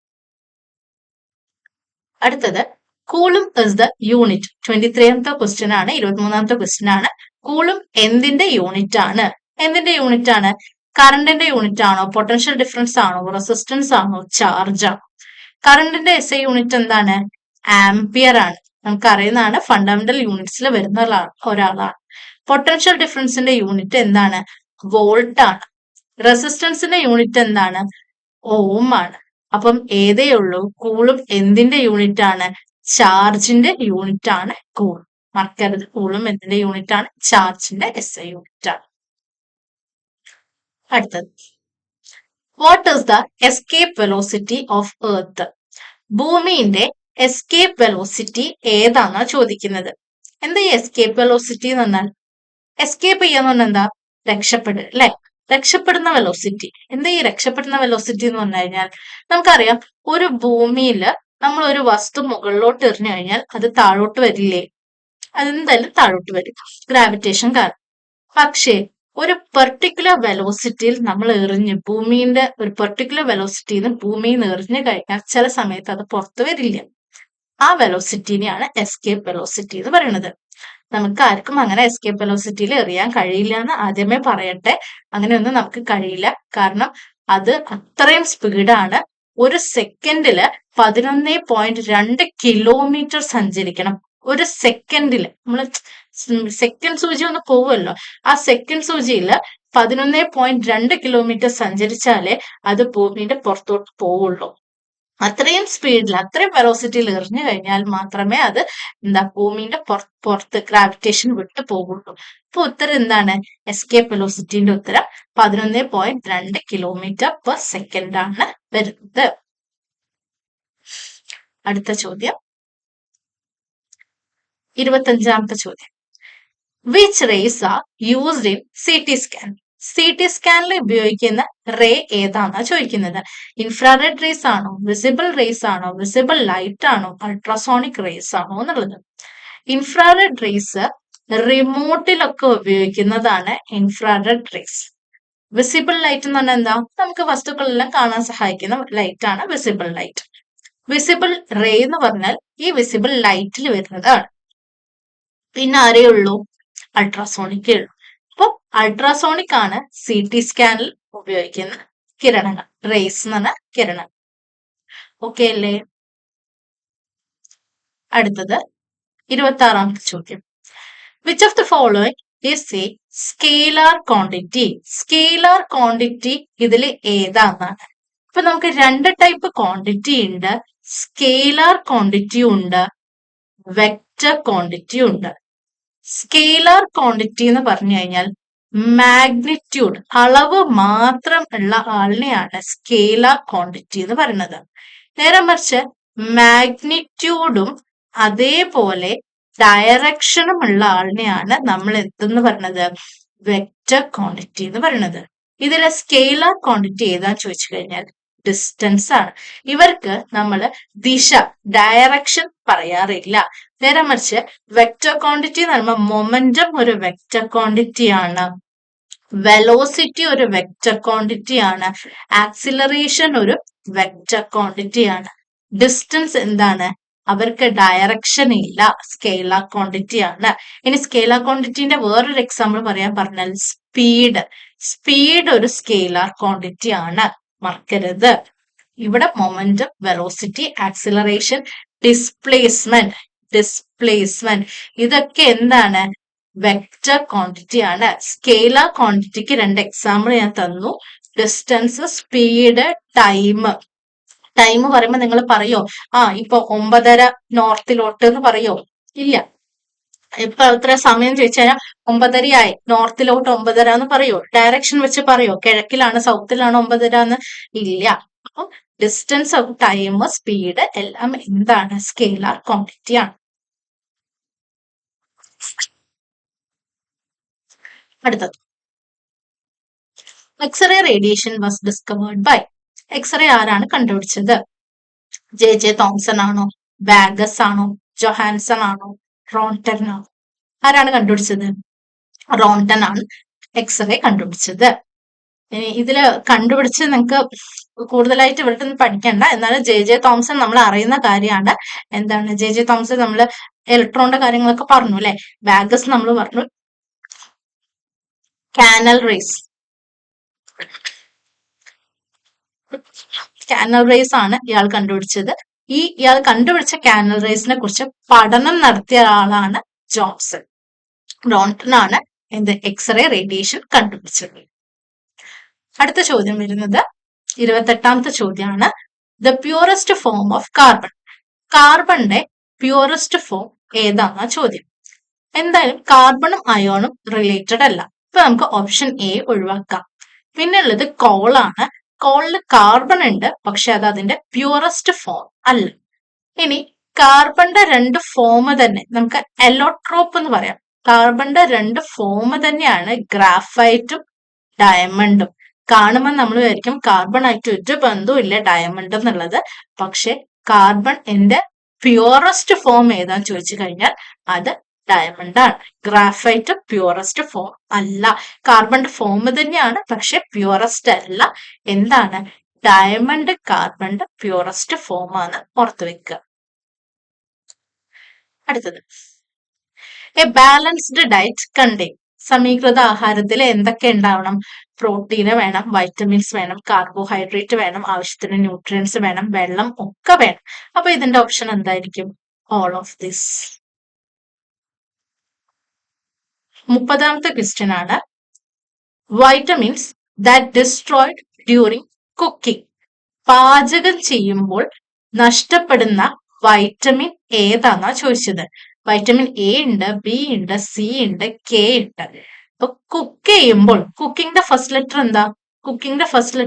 അടുത്തത്, കൂളും ഇസ് ദ യൂണിറ്റ്. 23ാമത്തെ ക്വസ്റ്റ്യൻ ആണ്. 23ാമത്തെ ക്വസ്റ്റ്യൻ ആണ്. കൂളും എന്തിന്റെ യൂണിറ്റ് ആണ്? എന്തിന്റെ യൂണിറ്റ് ആണ്? കറണ്ടിന്റെ യൂണിറ്റ് ആണോ? പൊട്ടൻഷ്യൽ ഡിഫറൻസ് ആണോ? റെസിസ്റ്റൻസ് ആണോ? ചാർജ് ആണോ? കറണ്ടിന്റെ SI യൂണിറ്റ് എന്താണ്? ആംപിയർ ആണ്. നമുക്കറിയുന്നതാണ്, ഫണ്ടമെന്റൽ യൂണിറ്റ്സിൽ വരുന്ന ഒരാളാണ്. പൊട്ടൻഷ്യൽ ഡിഫറൻസിന്റെ യൂണിറ്റ് എന്താണ്? വോൾട്ട് ആണ്. റെസിസ്റ്റൻസിന്റെ യൂണിറ്റ് എന്താണ്? ഓം ആണ്. അപ്പം ഏതേ ഉള്ളൂ, കൂളും എന്തിന്റെ യൂണിറ്റ് ആണ്? ചാർജിന്റെ യൂണിറ്റ് ആണ് കൂൾ. മറക്കരുത്, കൂളും എന്തിന്റെ യൂണിറ്റ് ആണ്? ചാർജിന്റെ SI യൂണിറ്റ് ആണ്. അടുത്തത്, what is the escape velocity of earth? ഭൂമിന്റെ എസ്കേപ്പ് വെലോസിറ്റി ഏതാന്നാ ചോദിക്കുന്നത്. എന്താ ഈ എസ്കേപ്പ് വെലോസിറ്റി എന്ന് പറഞ്ഞാൽ? എസ്കേപ്പ് ചെയ്യാന്ന് പറഞ്ഞാൽ എന്താ? രക്ഷപ്പെടുക അല്ലെ? രക്ഷപ്പെടുന്ന വെലോസിറ്റി. എന്താ ഈ രക്ഷപ്പെടുന്ന വെലോസിറ്റി എന്ന് പറഞ്ഞു കഴിഞ്ഞാൽ, നമുക്കറിയാം ഒരു ഭൂമിയില് നമ്മൾ ഒരു വസ്തു മുകളിലോട്ട് എറിഞ്ഞു കഴിഞ്ഞാൽ അത് താഴോട്ട് വരില്ലേ? അതെന്തായാലും താഴോട്ട് വരും, ഗ്രാവിറ്റേഷൻ കാരണം. പക്ഷേ ഒരു പെർട്ടിക്കുലർ വെലോസിറ്റിയിൽ നമ്മൾ എറിഞ്ഞ്, ഭൂമിന്റെ ഒരു പെർട്ടിക്കുലർ വെലോസിറ്റിയിൽ നിന്ന് ഭൂമിയിൽ നിന്ന് എറിഞ്ഞു കഴിഞ്ഞാൽ ചില സമയത്ത് അത് പുറത്തു വരില്ല. ആ വെലോസിറ്റിനെയാണ് എസ്കേപ്പ് വെലോസിറ്റി എന്ന് പറയുന്നത്. നമുക്ക് ആർക്കും അങ്ങനെ എസ്കേപ്പ് വെലോസിറ്റിയിൽ എറിയാൻ കഴിയില്ല എന്ന് ആദ്യമേ പറയട്ടെ. അങ്ങനെയൊന്നും നമുക്ക് കഴിയില്ല. കാരണം അത് അത്രയും സ്പീഡാണ്. ഒരു സെക്കൻഡില് 11.2 കിലോമീറ്റർ സഞ്ചരിക്കണം. ഒരു സെക്കൻഡില് നമ്മള് സെക്കൻഡ് സൂചി ഒന്ന് പോവുമല്ലോ, ആ സെക്കൻഡ് സൂചിയില് 11.2 കിലോമീറ്റർ സഞ്ചരിച്ചാലേ അത് ഭൂമിയുടെ പുറത്തോട്ട് പോവുള്ളൂ. അത്രയും സ്പീഡിൽ, അത്രയും വെലോസിറ്റിയിൽ എറിഞ്ഞു കഴിഞ്ഞാൽ മാത്രമേ അത് ഭൂമിന്റെ പുറത്ത് ഗ്രാവിറ്റേഷൻ വിട്ടു പോകുള്ളൂ. അപ്പൊ ഉത്തരം എന്താണ്? എസ്കേപ്പ് വെലോസിറ്റിന്റെ ഉത്തരം 11.2 കിലോമീറ്റർ പെർ സെക്കൻഡ് ആണ് വരുന്നത്. അടുത്ത ചോദ്യം, 25ാമത്തെ ചോദ്യം, which rays are used in CT scan? CT സ്കാനിൽ ഉപയോഗിക്കുന്ന റേ ഏതാണെന്നാ ചോദിക്കുന്നത്. ഇൻഫ്രാറെഡ് റേസ് ആണോ, വിസിബിൾ റേസ് ആണോ, വിസിബിൾ ലൈറ്റ് ആണോ, അൾട്രാസോണിക് റേസ് ആണോ എന്നുള്ളത്. ഇൻഫ്രാറെഡ് റേസ് റിമോട്ടിലൊക്കെ ഉപയോഗിക്കുന്നതാണ് ഇൻഫ്രാറെഡ് റേസ്. വിസിബിൾ ലൈറ്റ് എന്ന് പറഞ്ഞാൽ എന്താ? നമുക്ക് വസ്തുക്കളെല്ലാം കാണാൻ സഹായിക്കുന്ന ലൈറ്റ് ആണ് വിസിബിൾ ലൈറ്റ്. വിസിബിൾ റേ എന്ന് പറഞ്ഞാൽ ഈ വിസിബിൾ ലൈറ്റിൽ വരുന്നതാണ്. പിന്നെ ആരേ ഉള്ളൂ? അൾട്രാസോണിക് ഉള്ളൂ. അപ്പൊ അൾട്രാസോണിക് ആണ് CT സ്കാനിൽ ഉപയോഗിക്കുന്ന കിരണങ്ങൾ. റേസ് എന്ന് പറഞ്ഞ കിരണം. ഓക്കെ അല്ലേ? അടുത്തത് 26ാമത്തെ ചോദ്യം, which of the following is A scalar quantity? Scalar quantity ഇതിൽ ഏതാന്നാണ്? ഇപ്പൊ നമുക്ക് രണ്ട് ടൈപ്പ് ക്വാണ്ടിറ്റി ഉണ്ട്. സ്കെയിലാർ ക്വാണ്ടിറ്റി ഉണ്ട്, വെക്റ്റർ ക്വാണ്ടിറ്റി ഉണ്ട്. സ്കെയിലാർ ക്വാണ്ടിറ്റി എന്ന് പറഞ്ഞു കഴിഞ്ഞാൽ മാഗ്നിറ്റ്യൂഡ്, അളവ് മാത്രം ഉള്ള ആളിനെയാണ് സ്കെയിലാർ ക്വാണ്ടിറ്റി എന്ന് പറയുന്നത്. നേരെ മറിച്ച് മാഗ്നിറ്റ്യൂഡും അതേപോലെ ഡയറക്ഷനും ഉള്ള ആളിനെയാണ് നമ്മൾ എന്തെന്ന് പറയുന്നത്? വെക്റ്റർ ക്വാണ്ടിറ്റി എന്ന് പറയുന്നത്. ഇതിലെ സ്കെയിലാർ ക്വാണ്ടിറ്റി ഏതാന്ന് ചോദിച്ചു കഴിഞ്ഞാൽ ഡിസ്റ്റൻസ് ആണ്. ഇവർക്ക് നമ്മൾ ദിശ, ഡയറക്ഷൻ പറയാറില്ല. നേരെ മറിച്ച് വെക്റ്റർ ക്വാണ്ടിറ്റി എന്ന് പറയുമ്പോൾ മൊമെന്റം ഒരു വെക്റ്റർ ക്വാണ്ടിറ്റി ആണ്, വെലോസിറ്റി ഒരു വെക്റ്റർ ക്വാണ്ടിറ്റി ആണ്, ആക്സിലറേഷൻ ഒരു വെക്റ്റർ ക്വാണ്ടിറ്റി ആണ്. ഡിസ്റ്റൻസ് എന്താണ്? അവർക്ക് ഡയറക്ഷൻ ഇല്ല, സ്കെയിലാർ ക്വാണ്ടിറ്റി ആണ്. ഇനി സ്കെയിലാർ ക്വാണ്ടിറ്റിന്റെ വേറൊരു എക്സാമ്പിൾ പറയാൻ പറഞ്ഞാൽ സ്പീഡ്. സ്പീഡ് ഒരു സ്കെയിലാർ ക്വാണ്ടിറ്റി ആണ്, മറക്കരുത്. ഇവിടെ മൊമെന്റം, വെലോസിറ്റി, ആക്സിലറേഷൻ, ഡിസ്പ്ലേസ്മെന്റ് ഇതൊക്കെ എന്താണ്? വെക്റ്റർ ക്വാണ്ടിറ്റി ആണ്. സ്കെയിലാർ ക്വാണ്ടിറ്റിക്ക് രണ്ട് എക്സാമ്പിൾ ഞാൻ തന്നു. Distance, speed, time. ടൈം പറയുമ്പോൾ നിങ്ങൾ പറയോ ഇപ്പൊ 9:30 നോർത്തിലോട്ട് എന്ന് പറയോ? ഇല്ല. ഇപ്പൊ എത്ര സമയം ചോദിച്ചാൽ 9:30 ആയി, നോർത്തിലോട്ട് 9:30 എന്ന് പറയോ? ഡയറക്ഷൻ വെച്ച് പറയോ? കിഴക്കിലാണ് സൗത്തിലാണോ 9:30 എന്ന്? ഇല്ല. അപ്പൊ ഡിസ്റ്റൻസ്, ടൈം, സ്പീഡ് എല്ലാം എന്താണ്? സ്കെയിലാർ ക്വാണ്ടിറ്റി ആണ്. അടുത്തത്, x-ray radiation was discovered by. X-ray ആരാണ് കണ്ടുപിടിച്ചത്? ജെ തോംസൺ ആണോ? ബാഗസ് ആണോ? ജൊഹാൻസൺ ആണോ? റോൺട്ടൺ ആണോ? ആരാണ് കണ്ടുപിടിച്ചത്? റോൺട്ടൺ ആണ് എക്സ്റേ കണ്ടുപിടിച്ചത്. ഇതില് കണ്ടുപിടിച്ച് നിങ്ങൾക്ക് കൂടുതലായിട്ട് ഇവിടുത്തെ ഒന്നും പഠിക്കണ്ട. എന്നാലും ജെ തോംസൺ നമ്മൾ അറിയുന്ന കാര്യമാണ്. എന്താണ് ജെ തോംസൺ? നമ്മൾ ഇലക്ട്രോണിന്റെ കാര്യങ്ങളൊക്കെ പറഞ്ഞു അല്ലെ. ബാഗസ് നമ്മൾ പറഞ്ഞു. കാനൽ റേസ് ആണ് ഇയാൾ കണ്ടുപിടിച്ചത്. ഇയാൾ കണ്ടുപിടിച്ച കാനൽ റേസിനെ കുറിച്ച് പഠനം നടത്തിയ ആളാണ് ജോൺസൺ. റോൺട്ടൺ ആണ് എക്സ്റേ റേഡിയേഷൻ കണ്ടുപിടിച്ചത്. അടുത്ത ചോദ്യം വരുന്നത് 28ാമത്തെ ചോദ്യമാണ്. The purest form of carbon. കാർബണിന്റെ പ്യൂറസ്റ്റ് ഫോം ഏതാണെന്ന ചോദ്യം. എന്തായാലും കാർബണും അയോണും റിലേറ്റഡ് അല്ല. ഇപ്പൊ നമുക്ക് ഓപ്ഷൻ എ ഒഴിവാക്കാം. പിന്നെ ഉള്ളത് കോളാണ്. കോളിൽ കാർബൺ ഉണ്ട്, പക്ഷെ അത് അതിന്റെ പ്യൂറസ്റ്റ് ഫോം അല്ല. ഇനി കാർബണിന്റെ രണ്ട് ഫോം തന്നെ നമുക്ക് എലോട്രോപ്പ് എന്ന് പറയാം. കാർബണിന്റെ രണ്ട് ഫോം തന്നെയാണ് ഗ്രാഫൈറ്റും ഡയമണ്ടും. കാണുമ്പോൾ നമ്മൾ വിചാരിക്കും കാർബൺ ആയിട്ട് ഒരു ബന്ധവും ഇല്ല ഡയമണ്ട് എന്നുള്ളത്. പക്ഷെ കാർബൺ എന്റെ പ്യൂറസ്റ്റ് ഫോം ഏതാന്ന് ചോദിച്ചു കഴിഞ്ഞാൽ അത് ഡയമണ്ട് ആണ്. ഗ്രാഫൈറ്റ് പ്യൂറസ്റ്റ് ഫോം അല്ല. കാർബണിന്റെ ഫോം തന്നെയാണ്, പക്ഷെ പ്യൂറസ്റ്റ് അല്ല. എന്താണ്? ഡയമണ്ട് കാർബണിന്റെ പ്യൂറസ്റ്റ് ഫോം ആണ്. ഓർത്തു വെക്കുക. അടുത്തത്, എ ബാലൻസ്ഡ് ഡയറ്റ് കണ്ടെയ്ൻ. സമീകൃത ആഹാരത്തിൽ എന്തൊക്കെ ഉണ്ടാവണം? പ്രോട്ടീന് വേണം, വൈറ്റമിൻസ് വേണം, കാർബോഹൈഡ്രേറ്റ് വേണം, ആവശ്യത്തിന് ന്യൂട്രിയൻസ് വേണം, വെള്ളം ഒക്കെ വേണം. അപ്പൊ ഇതിന്റെ ഓപ്ഷൻ എന്തായിരിക്കും? All of this. 30ാമത്തെ ക്വസ്റ്റ്യൻ ആണ്. Vitamins that destroyed during cooking. പാചകം ചെയ്യുമ്പോൾ നഷ്ടപ്പെടുന്ന വൈറ്റമിൻ ഏതാന്നാ ചോദിച്ചത്. വൈറ്റമിൻ എ ഉണ്ട്, ബി ഉണ്ട്, സി ഉണ്ട്, കെ ഉണ്ട്. അപ്പൊ കുക്ക് ചെയ്യുമ്പോൾ, കുക്കിംഗിന്റെ ഫസ്റ്റ് ലെറ്റർ എന്താ? കുക്കിംഗിന്റെ ഫസ്റ്റ്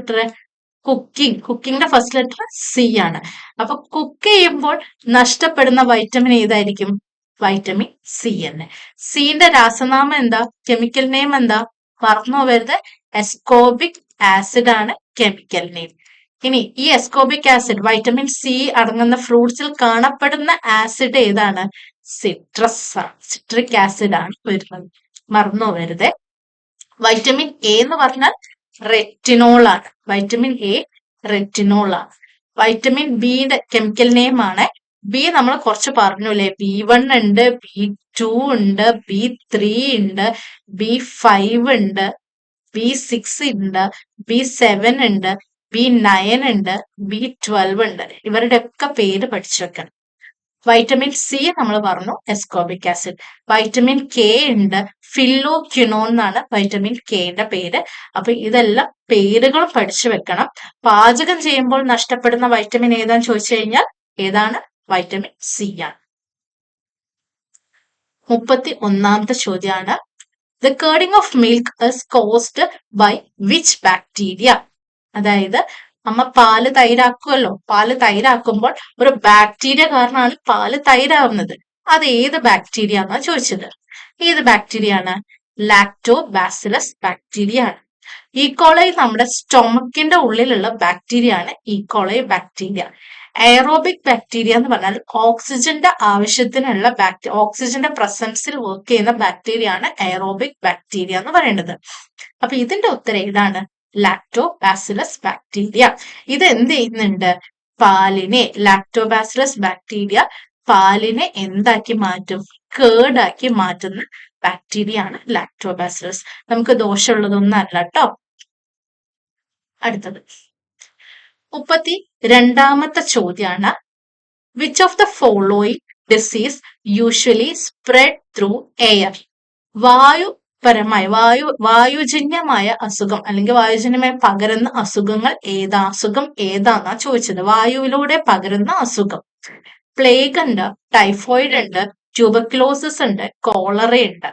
ലെറ്റർ സി ആണ്. അപ്പൊ കുക്ക് ചെയ്യുമ്പോൾ നഷ്ടപ്പെടുന്ന വൈറ്റമിൻ ഏതായിരിക്കും? വൈറ്റമിൻ സി തന്നെ. സിന്റെ രാസനാമം എന്താ? കെമിക്കൽ നെയിം എന്താ? മറന്നു പോകരുത്. എസ്കോബിക് ആസിഡ് ആണ് കെമിക്കൽ നെയിം. ഇനി ഈ എസ്കോബിക് ആസിഡ്, വൈറ്റമിൻ സി അടങ്ങുന്ന ഫ്രൂട്ട്സിൽ കാണപ്പെടുന്ന ആസിഡ് ഏതാണ്? സിട്രിക് ആസിഡ് ആണ് വരുന്നത്. മറന്നു പോകരുത്. വൈറ്റമിൻ എ എന്ന് പറഞ്ഞാൽ റെറ്റിനോൾ ആണ്. വൈറ്റമിൻ എ റെറ്റിനോൾ ആണ്. വൈറ്റമിൻ ബിയുടെ കെമിക്കൽ നെയിം ആണ്. ബി നമ്മൾ കുറച്ച് പറഞ്ഞു അല്ലെ. B1 ഉണ്ട്, B2 ഉണ്ട്, B3 ഉണ്ട്, B5 ഉണ്ട്, B6 ഉണ്ട്, B7 ഉണ്ട്, B9 ഉണ്ട്, B12 ഉണ്ട്. ഇവരുടെ ഒക്കെ പേര് പഠിച്ചു വെക്കണം. വൈറ്റമിൻ സി നമ്മൾ പറഞ്ഞു, എസ്കോബിക് ആസിഡ്. വൈറ്റമിൻ കെ ഉണ്ട്, ഫില്ലോക്വിനോൺ എന്നാണ് വൈറ്റമിൻ കെയുടെ പേര്. അപ്പൊ ഇതെല്ലാം പേരുകളും പഠിച്ചു വെക്കണം. പാചകം ചെയ്യുമ്പോൾ നഷ്ടപ്പെടുന്ന വൈറ്റമിൻ ഏതാന്ന് ചോദിച്ചു കഴിഞ്ഞാൽ ഏതാണ്? വൈറ്റമിൻ സി ആണ്. 31ാമത്തെ ചോദ്യമാണ്. The curdling of milk is caused by which bacteria? അതായത് അമ്മ പാല് തൈരാക്കുമല്ലോ. പാല് തൈരാക്കുമ്പോൾ ഒരു ബാക്ടീരിയ കാരണമാണ് പാല് തൈരാവുന്നത്. അത് ഏത് ബാക്ടീരിയ എന്നാ ചോദിച്ചത്. ഏത് ബാക്ടീരിയ ആണ്? ലാക്ടോബാസിലസ് ബാക്ടീരിയ ആണ്. ഈക്കോളൈ നമ്മുടെ സ്റ്റൊമക്കിന്റെ ഉള്ളിലുള്ള ബാക്ടീരിയ ആണ് ഈക്കോളൈ ബാക്ടീരിയ. എയറോബിക് ബാക്ടീരിയ എന്ന് പറഞ്ഞാൽ ഓക്സിജന്റെ ആവശ്യത്തിനുള്ള ഓക്സിജന്റെ പ്രസൻസിൽ വർക്ക് ചെയ്യുന്ന ബാക്ടീരിയ ആണ് എയറോബിക് ബാക്ടീരിയ എന്ന് പറയുന്നത്. അപ്പൊ ഇതിന്റെ ഉത്തരം ഏതാണ്? Lactobacillus bacteria. ഇത് എന്ത് ചെയ്യുന്നുണ്ട്? പാലിനെ, ലാക്ടോബാസിലസ് ബാക്ടീരിയ പാലിനെ എന്താക്കി മാറ്റും? കേടാക്കി മാറ്റുന്ന ബാക്ടീരിയ ആണ് ലാക്ടോബാസിലസ്. നമുക്ക് ദോഷമുള്ളതൊന്നും അല്ല കേട്ടോ. അടുത്തത് 32ാമത്തെ ചോദ്യമാണ്. Which of the following disease usually spread through air? വായു പരമായ വായുജന്യമായ അസുഖം അല്ലെങ്കിൽ വായുജന്യമായി പകരുന്ന അസുഖങ്ങൾ അസുഖം ഏതാന്നാ ചോദിച്ചത്. വായുവിലൂടെ പകരുന്ന അസുഖം. പ്ലേഗ് ഉണ്ട്, ടൈഫോയിഡ് ഉണ്ട്, ട്യൂബർക്ലോസിസ് ഉണ്ട്, കോളറ ഉണ്ട്.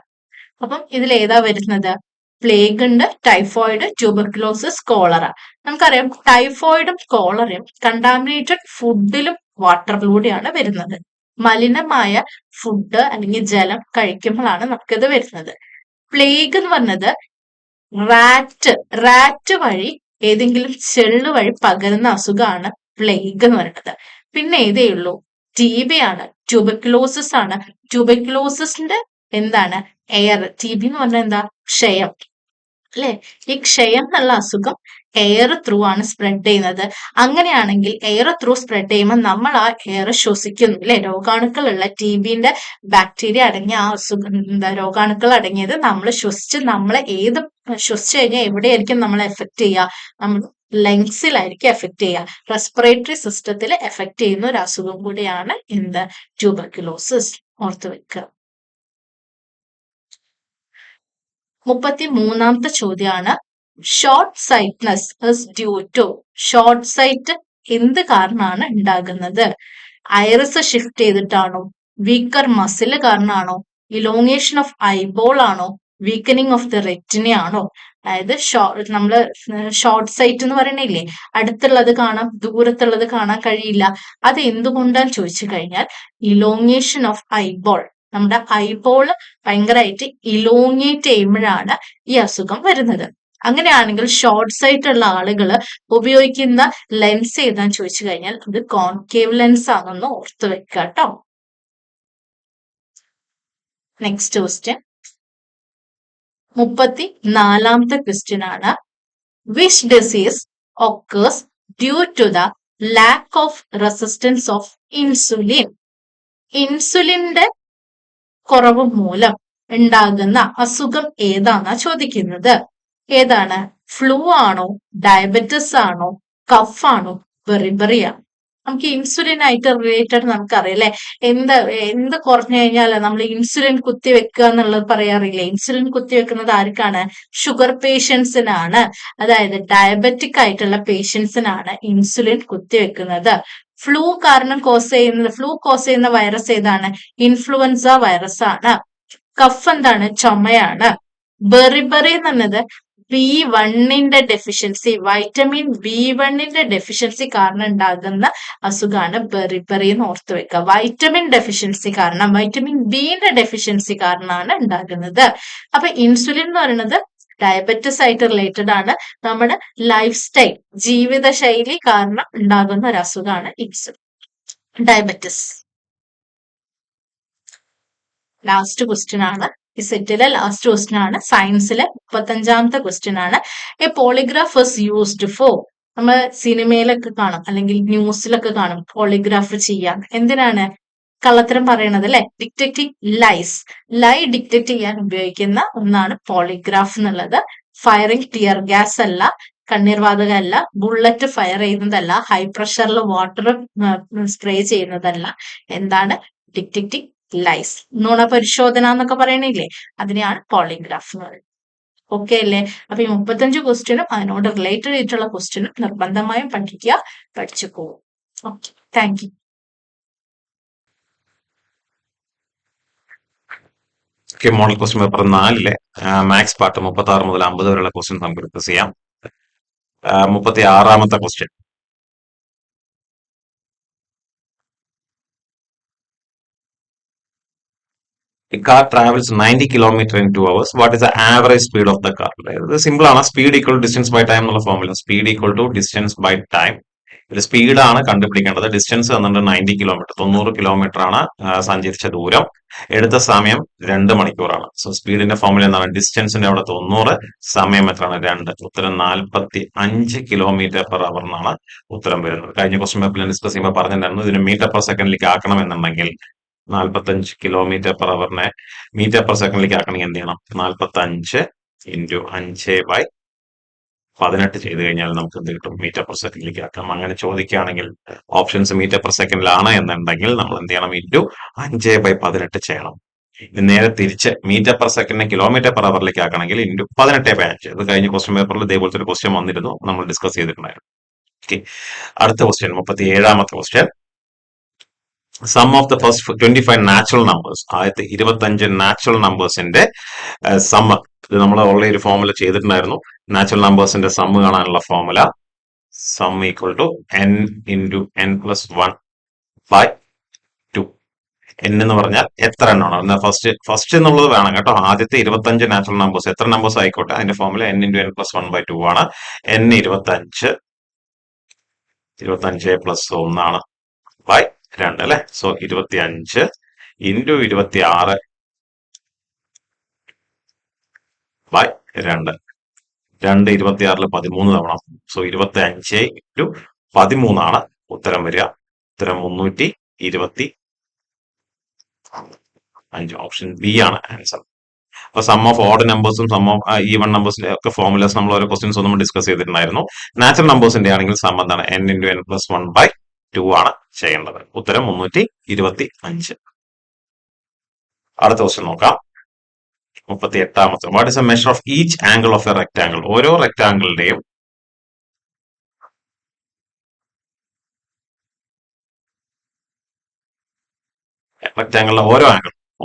അപ്പം ഇതിൽ ഏതാ വരുന്നത്? പ്ലേഗ് ഉണ്ട്, ടൈഫോയിഡ്, ട്യൂബർക്ലോസിസ്, കോളറ. നമുക്കറിയാം ടൈഫോയിഡും കോളറയും കണ്ടാമിനേറ്റഡ് ഫുഡിലും വാട്ടറിലൂടെയാണ് വരുന്നത്. മലിനമായ ഫുഡ് അല്ലെങ്കിൽ ജലം കഴിക്കുമ്പോഴാണ് നമുക്കിത് വരുന്നത്. പ്ലേഗ് എന്ന് പറഞ്ഞത് റാറ്റ് വഴി ഏതെങ്കിലും ചെള്ള് വഴി പകരുന്ന അസുഖമാണ് പ്ലേഗ് എന്ന് പറയുന്നത്. പിന്നെ ഏതേ ഉള്ളൂ? TB ആണ്, ട്യൂബർക്ലോസിസ് ആണ്. ട്യൂബർക്ലോസിന്റെ എന്താണ്? എയർ. TB എന്ന് പറഞ്ഞാൽ എന്താ? ക്ഷയം അല്ലെ? ഈ ക്ഷയം എന്നുള്ള അസുഖം എയർ ത്രൂ ആണ് സ്പ്രെഡ് ചെയ്യുന്നത്. അങ്ങനെയാണെങ്കിൽ എയർ ത്രൂ സ്പ്രെഡ് ചെയ്യുമ്പോൾ നമ്മൾ ആ എയർ ശ്വസിക്കുന്നു അല്ലെ? രോഗാണുക്കളുള്ള TBന്റെ ബാക്ടീരിയ അടങ്ങിയ ആ അസുഖം രോഗാണുക്കൾ അടങ്ങിയത് നമ്മൾ ശ്വസിച്ച് ശ്വസിച്ചു കഴിഞ്ഞാൽ എവിടെയായിരിക്കും നമ്മളെ എഫക്ട് ചെയ്യുക? നമ്മൾ ലങ്സിലായിരിക്കും എഫക്ട് ചെയ്യുക. റെസ്പിറേറ്ററി സിസ്റ്റത്തിൽ എഫക്ട് ചെയ്യുന്ന ഒരു അസുഖം കൂടിയാണ് ട്യൂബർക്യുലോസിസ്. ഓർത്തു വെക്കുക. 33ാമത്തെ ചോദ്യമാണ് short sightedness is due to. Short sight എന്ത് കാരണമാണ് ഉണ്ടാകുന്നത്? ഐറിസ് ഷിഫ്റ്റ് ചെയ്തിട്ടാണോ? വീക്കർ മസിൽ കാരണമാണോ? ഇലോങ്ങേഷൻ ഓഫ് ഐബോൾ ആണോ? വീക്കനിങ് ഓഫ് ദ റെറ്റിന ആണോ? അതായത് നമ്മള് ഷോർട്ട് സൈറ്റ് എന്ന് പറയണില്ലേ? അടുത്തുള്ളത് കാണാം, ദൂരത്തുള്ളത് കാണാൻ കഴിയില്ല. അത് എന്തുകൊണ്ടാന്ന് ചോദിച്ചു കഴിഞ്ഞാൽ ഇലോങ്ങേഷൻ ഓഫ് ഐബോൾ. നമ്മുടെ ഐബോൾ ഭയങ്കരമായിട്ട് ഇലോങ്ങേറ്റ് ചെയ്യുമ്പോഴാണ് ഈ അസുഖം വരുന്നത്. അങ്ങനെയാണെങ്കിൽ ഷോർട്ട് സൈറ്റ് ഉള്ള ആളുകൾ ഉപയോഗിക്കുന്ന ലെൻസ് ഏതാന്ന് ചോദിച്ചു കഴിഞ്ഞാൽ അത് കോൺകേവ് ലെൻസ് ആണെന്ന് ഓർത്ത് വെക്കുക കേട്ടോ. നെക്സ്റ്റ് ക്വസ്റ്റ്യൻ 34ാമത്തെ ക്വസ്റ്റ്യൻ ആണ് which disease occurs due to the lack of resistance of insulin. ഇൻസുലിന്റെ കുറവ് മൂലം ഉണ്ടാകുന്ന അസുഖം ഏതാന്നാ ചോദിക്കുന്നത്. ഏതാണ്? ഫ്ലൂ ആണോ? ഡയബറ്റിസ് ആണോ? കഫ് ആണോ? ബെറിബറി ആണോ? നമുക്ക് ഇൻസുലിൻ ആയിട്ട് റിലേറ്റഡ് നമുക്കറിയാം അല്ലെ? എന്ത് കുറഞ്ഞു കഴിഞ്ഞാൽ നമ്മൾ ഇൻസുലിൻ കുത്തിവെക്കുക എന്നുള്ളത് പറയാറില്ലേ? ഇൻസുലിൻ കുത്തിവെക്കുന്നത് ആർക്കാണ്? ഷുഗർ പേഷ്യൻസിനാണ്. അതായത് ഡയബറ്റിക് ആയിട്ടുള്ള പേഷ്യൻസിനാണ് ഇൻസുലിൻ കുത്തിവെക്കുന്നത്. ഫ്ലൂ കോസ് ചെയ്യുന്ന വൈറസ് ഏതാണ്? ഇൻഫ്ലുവൻസ വൈറസ് ആണ്. കഫ് എന്താണ്? ചുമയാണ്. ബെറിബറി എന്നുള്ളത് B1ന്റെ ഡെഫിഷ്യൻസി, വൈറ്റമിൻ B1ന്റെ ഡെഫിഷ്യൻസി കാരണം ഉണ്ടാകുന്ന അസുഖമാണ് ബെറിബറി എന്ന് ഓർത്തു വെക്കുക. വൈറ്റമിൻ ഡെഫിഷ്യൻസി കാരണം, വൈറ്റമിൻ Bന്റെ ഡെഫിഷ്യൻസി കാരണമാണ് ഉണ്ടാകുന്നത്. അപ്പൊ ഇൻസുലിൻ എന്ന് പറയുന്നത് ഡയബറ്റിസ് ആയിട്ട് റിലേറ്റഡ് ആണ്. നമ്മുടെ ലൈഫ് സ്റ്റൈൽ, ജീവിതശൈലി കാരണം ഉണ്ടാകുന്ന ഒരു അസുഖമാണ് ഇൻസുലിൻ, ഡയബറ്റിസ്. ലാസ്റ്റ് ക്വസ്റ്റ്യൻ ആണ് ഈ സെറ്റിലെ ലാസ്റ്റ് ക്വസ്റ്റ്യൻ ആണ്. സയൻസിലെ 35ാമത്തെ ക്വസ്റ്റ്യൻ ആണ്. A polygraph is used for. നമ്മൾ സിനിമയിലൊക്കെ കാണും അല്ലെങ്കിൽ ന്യൂസിലൊക്കെ കാണും പോളിഗ്രാഫ് ചെയ്യാൻ. എന്തിനാണ്? കള്ളത്തരം പറയണത് അല്ലെ? Detecting lies. ലൈ ഡിറ്റക്ട് ചെയ്യാൻ ഉപയോഗിക്കുന്ന ഒന്നാണ് പോളിഗ്രാഫ് എന്നുള്ളത്. ഫയറിംഗ് ടിയർ ഗ്യാസ് അല്ല, കണ്ണീർവാതകം അല്ല, ബുള്ളറ്റ് ഫയർ ചെയ്യുന്നതല്ല, ഹൈ പ്രഷറിൽ വാട്ടർ സ്പ്രേ ചെയ്യുന്നതല്ല. എന്താണ്? Detecting lies. നുണ പരിശോധന എന്നൊക്കെ പറയണില്ലേ? അതിനെയാണ് പോളിഗ്രാഫ് എന്ന് പറയുന്നത്. ഓക്കെ അല്ലേ? അപ്പൊ ഈ 35 ക്വസ്റ്റ്യനും അതിനോട് റിലേറ്റഡ് ആയിട്ടുള്ള ക്വസ്റ്റ്യനും നിർബന്ധമായും പഠിച്ചു പോകും. Okay, thank U. Model question paper 4 maths part 36 മുതൽ 50 വരെയുള്ള ക്വസ്റ്റ്യൻ നമുക്ക് ഡിസ്കസ് ചെയ്യാം. 36ാമത്തെ question. A car travels 90 km in 2 hours. What is the average speed of the car? ഇത് സിമ്പിൾ ആണ്. Speed equal to distance by time എന്നുള്ള formula. Speed equal to distance by time. ഇത് സ്പീഡാണ് കണ്ടുപിടിക്കേണ്ടത്. ഡിസ്റ്റൻസ് വന്നിട്ട് 90 കിലോമീറ്റർ, 90 കിലോമീറ്റർ ആണ് സഞ്ചരിച്ച ദൂരം. എടുത്ത സമയം 2 മണിക്കൂറാണ്. സോ സ്പീഡിന്റെ ഫോർമുല എന്താണ്? ഡിസ്റ്റൻസിന്റെ അവിടെ 90, സമയം എത്രയാണ്? 2. ഉത്തരം 45 കിലോമീറ്റർ പെർ അവർ എന്നാണ് ഉത്തരം വരുന്നത്. കഴിഞ്ഞ ക്വസ്റ്റ്യൻ പേപ്പറിൽ ഡിസ്കസ് ചെയ്യുമ്പോൾ പറഞ്ഞിട്ടുണ്ടായിരുന്നു ഇതിന് മീറ്റർ പെർ സെക്കൻഡിലേക്ക് ആക്കണം എന്നുണ്ടെങ്കിൽ 45 കിലോമീറ്റർ പെർ അവറിനെ മീറ്റർ പെർ സെക്കൻഡിലേക്ക് ആക്കണമെങ്കിൽ എന്ത് ചെയ്യണം? 45 × 5/18 ചെയ്ത് കഴിഞ്ഞാൽ നമുക്ക് എന്ത് കിട്ടും? മീറ്റർ പെർ സെക്കൻഡിലേക്ക് ആക്കാം. അങ്ങനെ ചോദിക്കുകയാണെങ്കിൽ ഓപ്ഷൻസ് മീറ്റർ പെർ സെക്കൻഡിലാണ് എന്നുണ്ടെങ്കിൽ നമ്മൾ എന്ത് ചെയ്യണം? × 5/18 ചെയ്യണം. ഇത് നേരെ തിരിച്ച് മീറ്റർ പെർ സെക്കൻഡിനെ കിലോമീറ്റർ പെർ അവറിലേക്ക് ആക്കണമെങ്കിൽ ഇൻറ്റു 18/5. ഇത് കഴിഞ്ഞ ക്വസ്റ്റ്യൻ പേപ്പറിൽ ഇതേപോലത്തെ ഒരു ക്വസ്റ്റ്യൻ വന്നിരുന്നു, നമ്മൾ ഡിസ്കസ് ചെയ്തിട്ടുണ്ടായിരുന്നു. ഓക്കെ, അടുത്ത ക്വസ്റ്റ്യൻ 37ാമത്തെ question. Sum of the first 25 natural numbers, ആദ്യത്തെ 25 നാച്ചുറൽ നമ്പേഴ്സിന്റെ സം. ഇത് നമ്മൾ ഓൾറെഡി ഒരു ഫോർമുല ചെയ്തിട്ടുണ്ടായിരുന്നു. നാച്ചുറൽ നമ്പേഴ്സിന്റെ സം കാണാനുള്ള formula sum equal to n into n plus 1/2. n എന്ന് പറഞ്ഞാൽ എത്ര എണ്ണമാണ് ഫസ്റ്റ് എന്നുള്ളത് വേണം കേട്ടോ. ആദ്യത്തെ 25 നാച്ചുറൽ നമ്പേഴ്സ് എത്ര നമ്പേഴ്സ് ആയിക്കോട്ടെ, അതിന്റെ formula n into n plus 1/2 ആണ്. n 25 പ്ലസ് 1 ആണ് ബൈ 2 അല്ലെ. So 25 into 26 by 2. 2 26 13 തവണ. സോ 25 ഇൻറ്റു 13 ആണ് ഉത്തരം വരിക. ഉത്തരം 325. ഓപ്ഷൻ ബി ആണ് ആൻസർ. അപ്പൊ സം ഓഫ് ഓഡ് നമ്പേഴ്സും സം ഓഫ് ഈവൺ നമ്പേഴ്സിന്റെ ഒക്കെ ഫോർമുലേസ് നമ്മൾ ഓരോ ക്വസ്റ്റ്യൻസ് നമ്മൾ ഡിസ്കസ് ചെയ്തിട്ടുണ്ടായിരുന്നു. നാച്ചുറൽ നമ്പേഴ്സിന്റെ ആണെങ്കിൽ സം എന്താണ്, n ഇൻറ്റു n പ്ലസ് 1/2 ആണ് ചെയ്യേണ്ടത്. ഉത്തരം 325. അടുത്ത ക്വസ്റ്റ്യൻ നോക്കാം. 38ാമത്തെ. What is a measure of each angle of a rectangle? ഓരോ റെക്ടാംഗിളിന്റെയും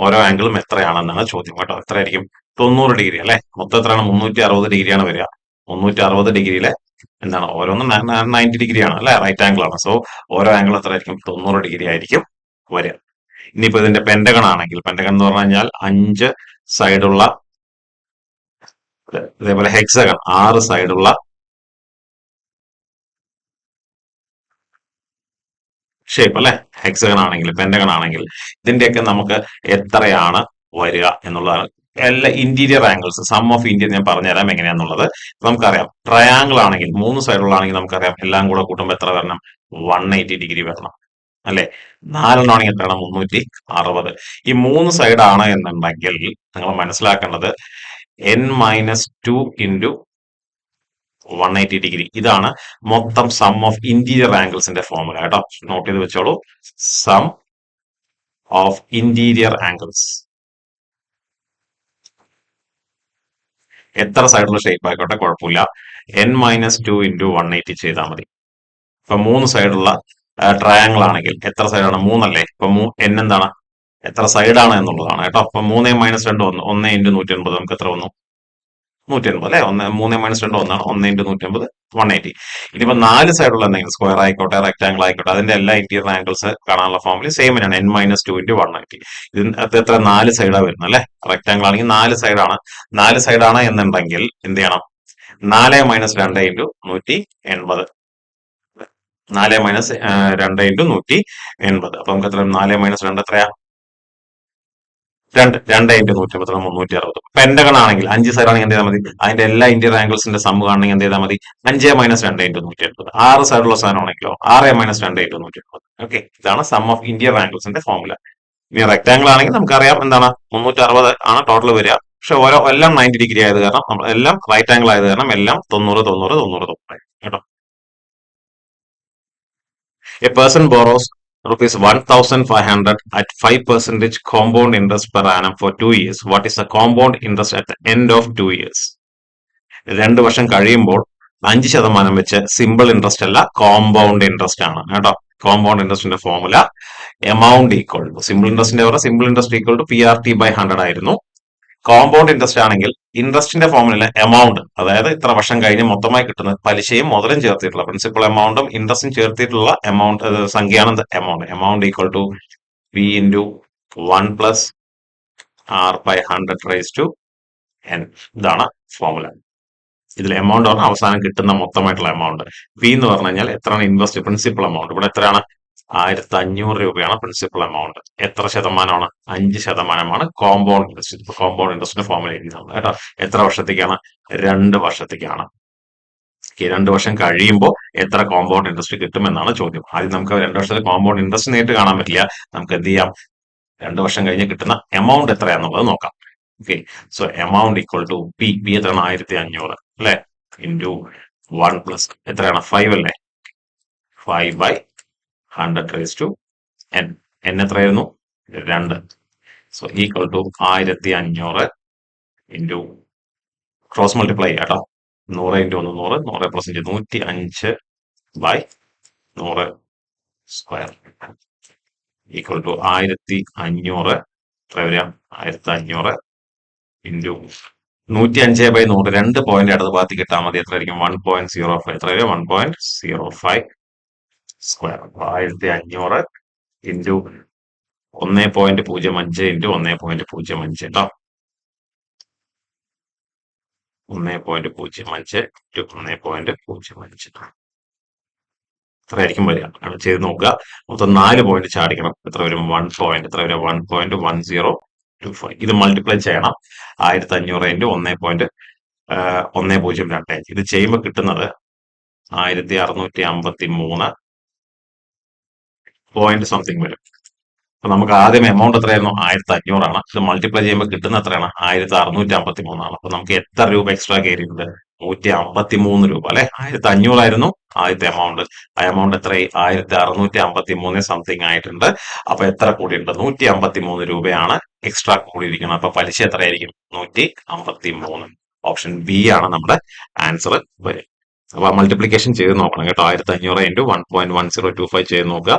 ഓരോ ആംഗിളും എത്രയാണെന്നാണ് ചോദ്യം കേട്ടോ. എത്രയായിരിക്കും? 90 ഡിഗ്രി അല്ലെ. മൊത്തം എത്രയാണ്? 360 ഡിഗ്രിയാണ് വരിക. 360 ഡിഗ്രിയിലെ എന്താണ്, ഓരോന്നും 90 ഡിഗ്രിയാണ് അല്ലെ, റൈറ്റ് ആംഗിൾ ആണ്. സോ ഓരോ ആംഗിൾ എത്രയായിരിക്കും? 90 ഡിഗ്രി ആയിരിക്കും വരിക. ഇനിയിപ്പോ ഇതിന്റെ പെന്റഗൺ ആണെങ്കിൽ, പെന്റഗൺ എന്ന് പറഞ്ഞു കഴിഞ്ഞാൽ 5 സൈഡുള്ള, ഇതേപോലെ ഹെക്സഗൺ 6 സൈഡുള്ള ഷേപ്പ് അല്ലെ. ഹെക്സഗൺ ആണെങ്കിൽ, പെന്റഗൺ ആണെങ്കിൽ ഇതിന്റെയൊക്കെ നമുക്ക് എത്രയാണ് വരിക എന്നുള്ളതാണ്. എല്ലാ interior angles, sum of interior ഞാൻ പറഞ്ഞുതരാം എങ്ങനെയാന്നുള്ളത്. നമുക്കറിയാം ട്രയാംഗിൾ ആണെങ്കിൽ 3 സൈഡുള്ളാണെങ്കിൽ നമുക്കറിയാം എല്ലാം കൂടെ കൂട്ടുമ്പോൾ എത്ര വരണം? 180 ഡിഗ്രി വരണം അല്ലെ. 4 ആണെങ്കിൽ എത്രയാണ്? 360. ഈ 3 സൈഡ് ആണ് എന്നുണ്ടെങ്കിൽ നിങ്ങൾ മനസ്സിലാക്കേണ്ടത് n-2 ഇൻറ്റു 180 ഡിഗ്രി. ഇതാണ് മൊത്തം സം ഓഫ് ഇന്റീരിയർ ആംഗിൾസിന്റെ ഫോർമുല കേട്ടോ. നോട്ട് ചെയ്ത് വെച്ചോളൂ. സം ഓഫ് ഇന്റീരിയർ ആംഗിൾസ്, എത്ര സൈഡുള്ള ഷേപ്പ് ആയിക്കോട്ടെ കുഴപ്പമില്ല, n-2 ഇൻറ്റു 180 ചെയ്താൽ മതി. ഇപ്പൊ 3 സൈഡുള്ള ട്രയാംഗിൾ ആണെങ്കിൽ എത്ര സൈഡാണ്? 3 അല്ലേ. ഇപ്പൊ n എന്താണ്, എത്ര സൈഡാണ് എന്നുള്ളതാണ് കേട്ടോ. അപ്പൊ 3 - 2 1 ഇൻറ്റു 180 നമുക്ക് എത്ര വന്നു? 180 അല്ലെ. 3 - 2 1 ഇൻറ്റു 180 180. ഇനിയിപ്പോ 4 സൈഡുള്ള എന്തെങ്കിലും സ്ക്വയർ ആയിക്കോട്ടെ, റെക്ടാംഗിൾ ആയിക്കോട്ടെ, അതിന്റെ എല്ലാ ഇന്റീരിയർ ആംഗിൾസ് കാണാനുള്ള ഫോർമുല സെയിം തന്നെയാണ്. n-2 into 180. ഇതിനകത്ത് എത്ര? 4 സൈഡാണ് വരുന്നത് അല്ലെ. റെക്ടാംഗിൾ ആണെങ്കിൽ 4 സൈഡാണ്. 4 സൈഡാണ് എന്നുണ്ടെങ്കിൽ എന്ത് ചെയ്യണം? 4 - 2 ഇൻറ്റു 180. 4 - 2 ഇൻറ്റു 180. അപ്പൊ നമുക്ക് എത്ര? 4 - 2 എത്രയാ? 2 ഇൻറ്റു 180 360. പെന്റഗൺ ആണെങ്കിൽ 5 സൈഡ് ആണെങ്കിൽ എന്ത് ചെയ്താൽ മതി? അതിന്റെ എല്ലാ ഇന്റീരിയർ ആംഗിൾസിന്റെ സം കാണണമെങ്കിൽ എന്ത് ചെയ്താൽ മതി? 5 - 2 ഇൻറ്റു 180. 6 സൈഡുള്ള സാധനമാണെങ്കിലോ 6 - 2 ഇൻറ്റു 180. ഓക്കെ, ഇതാണ് സം ഓഫ് ഇന്റീരിയർ ആംഗിൾസിന്റെ ഫോർമുല. ഇനി റെക്ടാംഗിൾ ആണെങ്കിൽ നമുക്കറിയാം എന്താണ്, 360 ആണ് ടോട്ടൽ വരിക. പക്ഷെ എല്ലാം 90 ഡിഗ്രി ആയത് കാരണം, നമ്മൾ എല്ലാം റൈറ്റ് ആംഗിൾ ആയത് കാരണം എല്ലാം 90 90 90 90 കേട്ടോ. A person boroughs rupees 1,500 at 5% compound interest per annum for 2 years. What is the compound interest at the end of 2 years? 2 വർഷം കഴിയുമ്പോൾ 5% വെച്ച് സിമ്പിൾ ഇൻട്രസ്റ്റ് അല്ല, കോമ്പൗണ്ട് ഇൻട്രസ്റ്റ് ആണ് കേട്ടോ. കോമ്പൗണ്ട് ഇൻട്രസ്റ്റിന്റെ formula amount equal to, simple interest equal to PRT/100 ആയിരുന്നു. കോമ്പൗണ്ട് ഇൻട്രസ്റ്റ് ആണെങ്കിൽ ഇൻട്രസ്റ്റിന്റെ ഫോർമുല എമൗണ്ട്, അതായത് ഇത്ര വർഷം കഴിഞ്ഞ് മൊത്തമായി കിട്ടുന്നത് പലിശയും മുതലും ചേർത്തിട്ടുള്ള, പ്രിൻസിപ്പൽ എമൗണ്ടും ഇൻട്രസ്റ്റും ചേർത്തിട്ടുള്ള എമൗണ്ട് സംഖ്യയാണ് amount equal to P into 1 plus R/100 ഇതാണ് ഫോർമുല. ഇതിൽ എമൗണ്ട് പറഞ്ഞാൽ അവസാനം കിട്ടുന്ന മൊത്തമായിട്ടുള്ള എമൗണ്ട്. പി എന്ന് പറഞ്ഞു കഴിഞ്ഞാൽ എത്രയാണ് ഇൻവെസ്റ്റ്, പ്രിൻസിപ്പൽ എമൗണ്ട്. ഇവിടെ എത്രയാണ്? 1500 രൂപയാണ് പ്രിൻസിപ്പൽ എമൗണ്ട്. എത്ര ശതമാനമാണ്? 5% കോമ്പൗണ്ട് ഇൻട്രസ്റ്റ്. കോമ്പൗണ്ട് ഇൻട്രസ്റ്റിന്റെ ഫോർമുല എഴുതിയാണ് കേട്ടോ. എത്ര വർഷത്തേക്കാണ്? 2 വർഷത്തേക്കാണ്. 2 വർഷം കഴിയുമ്പോൾ എത്ര കോമ്പൗണ്ട് ഇൻട്രസ്റ്റ് കിട്ടുമെന്നാണ് ചോദ്യം. ആദ്യം നമുക്ക് 2 വർഷത്തെ കോമ്പൗണ്ട് ഇൻട്രസ്റ്റ് നേരിട്ട് കാണാൻ പറ്റില്ല. നമുക്ക് എന്ത് ചെയ്യാം? 2 വർഷം കഴിഞ്ഞ് കിട്ടുന്ന എമൗണ്ട് എത്രയാണെന്നുള്ളത് നോക്കാം. Okay, so amount equal to P എത്രയാണ്? 1500 അല്ലെ, ഇൻറ്റു 1 പ്ലസ് എത്രയാണ്? 5 അല്ലേ. 5/100 n എത്രയായിരുന്നു? 2. So equal to 1500 into cross multiply കേട്ടോ, 100 into 1 100, 100 plus 5 105 by 100 square equal to 1500 എത്ര വരിക, 1500 ഇൻറ്റു 105/100 2 പോയിന്റ് അടുത്ത ഭാഗത്ത് കിട്ടാൻ മതി, എത്ര ആയിരിക്കും 1.05, എത്ര വരിക 1.05 സ്ക്വയർ. 1500 ഇൻറ്റു 1.05 ഇൻറ്റു 1.05 കേട്ടോ, 1.05 ടു 1.05 എത്രയായിരിക്കും വരിക ചെയ്ത് നോക്കുക. മൊത്തം 4 പോയിന്റ് ചാടിക്കണം, എത്ര വരും 1 പോയിന്റ്, എത്ര വരും 1.1025. ഇത് മൾട്ടിപ്ലൈ ചെയ്യണം 1500 ഇൻറ്റു 1.1025. ഇത് ചെയ്യുമ്പോൾ കിട്ടുന്നത് 1653 പോയിന്റ് സംതിങ് വരും. അപ്പൊ നമുക്ക് ആദ്യം എമൗണ്ട് എത്രയായിരുന്നു 1500 ആണ്. ഇത് മൾട്ടിപ്ലൈ ചെയ്യുമ്പോൾ കിട്ടുന്ന എത്രയാണ് 1653 ആണ്. അപ്പൊ നമുക്ക് എത്ര രൂപ എക്സ്ട്രാ കയറിയിട്ടുണ്ട് 153 രൂപ അല്ലെ. 1500 ആയിരുന്നു ആദ്യത്തെ എമൗണ്ട്, ആ എമൗണ്ട് എത്രയായി 1653 സംതിങ് ആയിട്ടുണ്ട്. അപ്പൊ എത്ര കൂടിയുണ്ട് 153 രൂപയാണ് എക്സ്ട്രാ കൂടിയിരിക്കുന്നത്. അപ്പൊ പലിശ എത്രയായിരിക്കും 153. ഓപ്ഷൻ ബി ആണ് നമ്മുടെ ആൻസർ വരും. അപ്പൊ മൾട്ടിപ്ലിക്കേഷൻ ചെയ്ത് നോക്കണം കേട്ടോ, 1500 ഇൻറ്റു 1.1025 ചെയ്ത് നോക്കുക.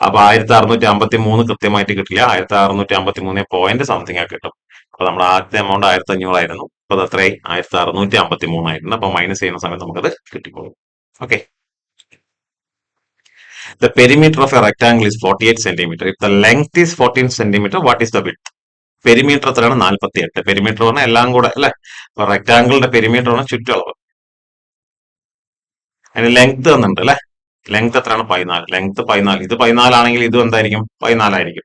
അപ്പൊ 1653 കൃത്യമായിട്ട് കിട്ടില്ല, 1653 പോയിന്റ് സംതിങ് ഒക്കെ കിട്ടും. അപ്പൊ നമ്മുടെ ആദ്യത്തെ എമൗണ്ട് 1500 ആയിരുന്നു, അപ്പൊ അത് എത്രയായി 1653 ആയിട്ടുണ്ട്. അപ്പൊ മൈനസ് ചെയ്യുന്ന സമയത്ത് നമുക്കത് കിട്ടിപ്പോകും. Okay. The perimeter of a rectangle is 48 centimeter. If the length is 14 centimeter, what is the width? Perimeter എത്രയാണ് 48. പെരിമീറ്റർ പറഞ്ഞാൽ എല്ലാം കൂടെ അല്ലെ. അപ്പൊ റെക്ടാങ്കിളിന്റെ പെരിമീറ്റർ ആണ് ചുറ്റളവ്. അതിന് ലെങ്ത് തന്നിട്ടുണ്ട് അല്ലെ. ലെങ്ത് എത്രയാണ് 14. ലെങ്ത് 14. ഇത് 14 ആണെങ്കിൽ ഇതും എന്തായിരിക്കും 14 ആയിരിക്കും.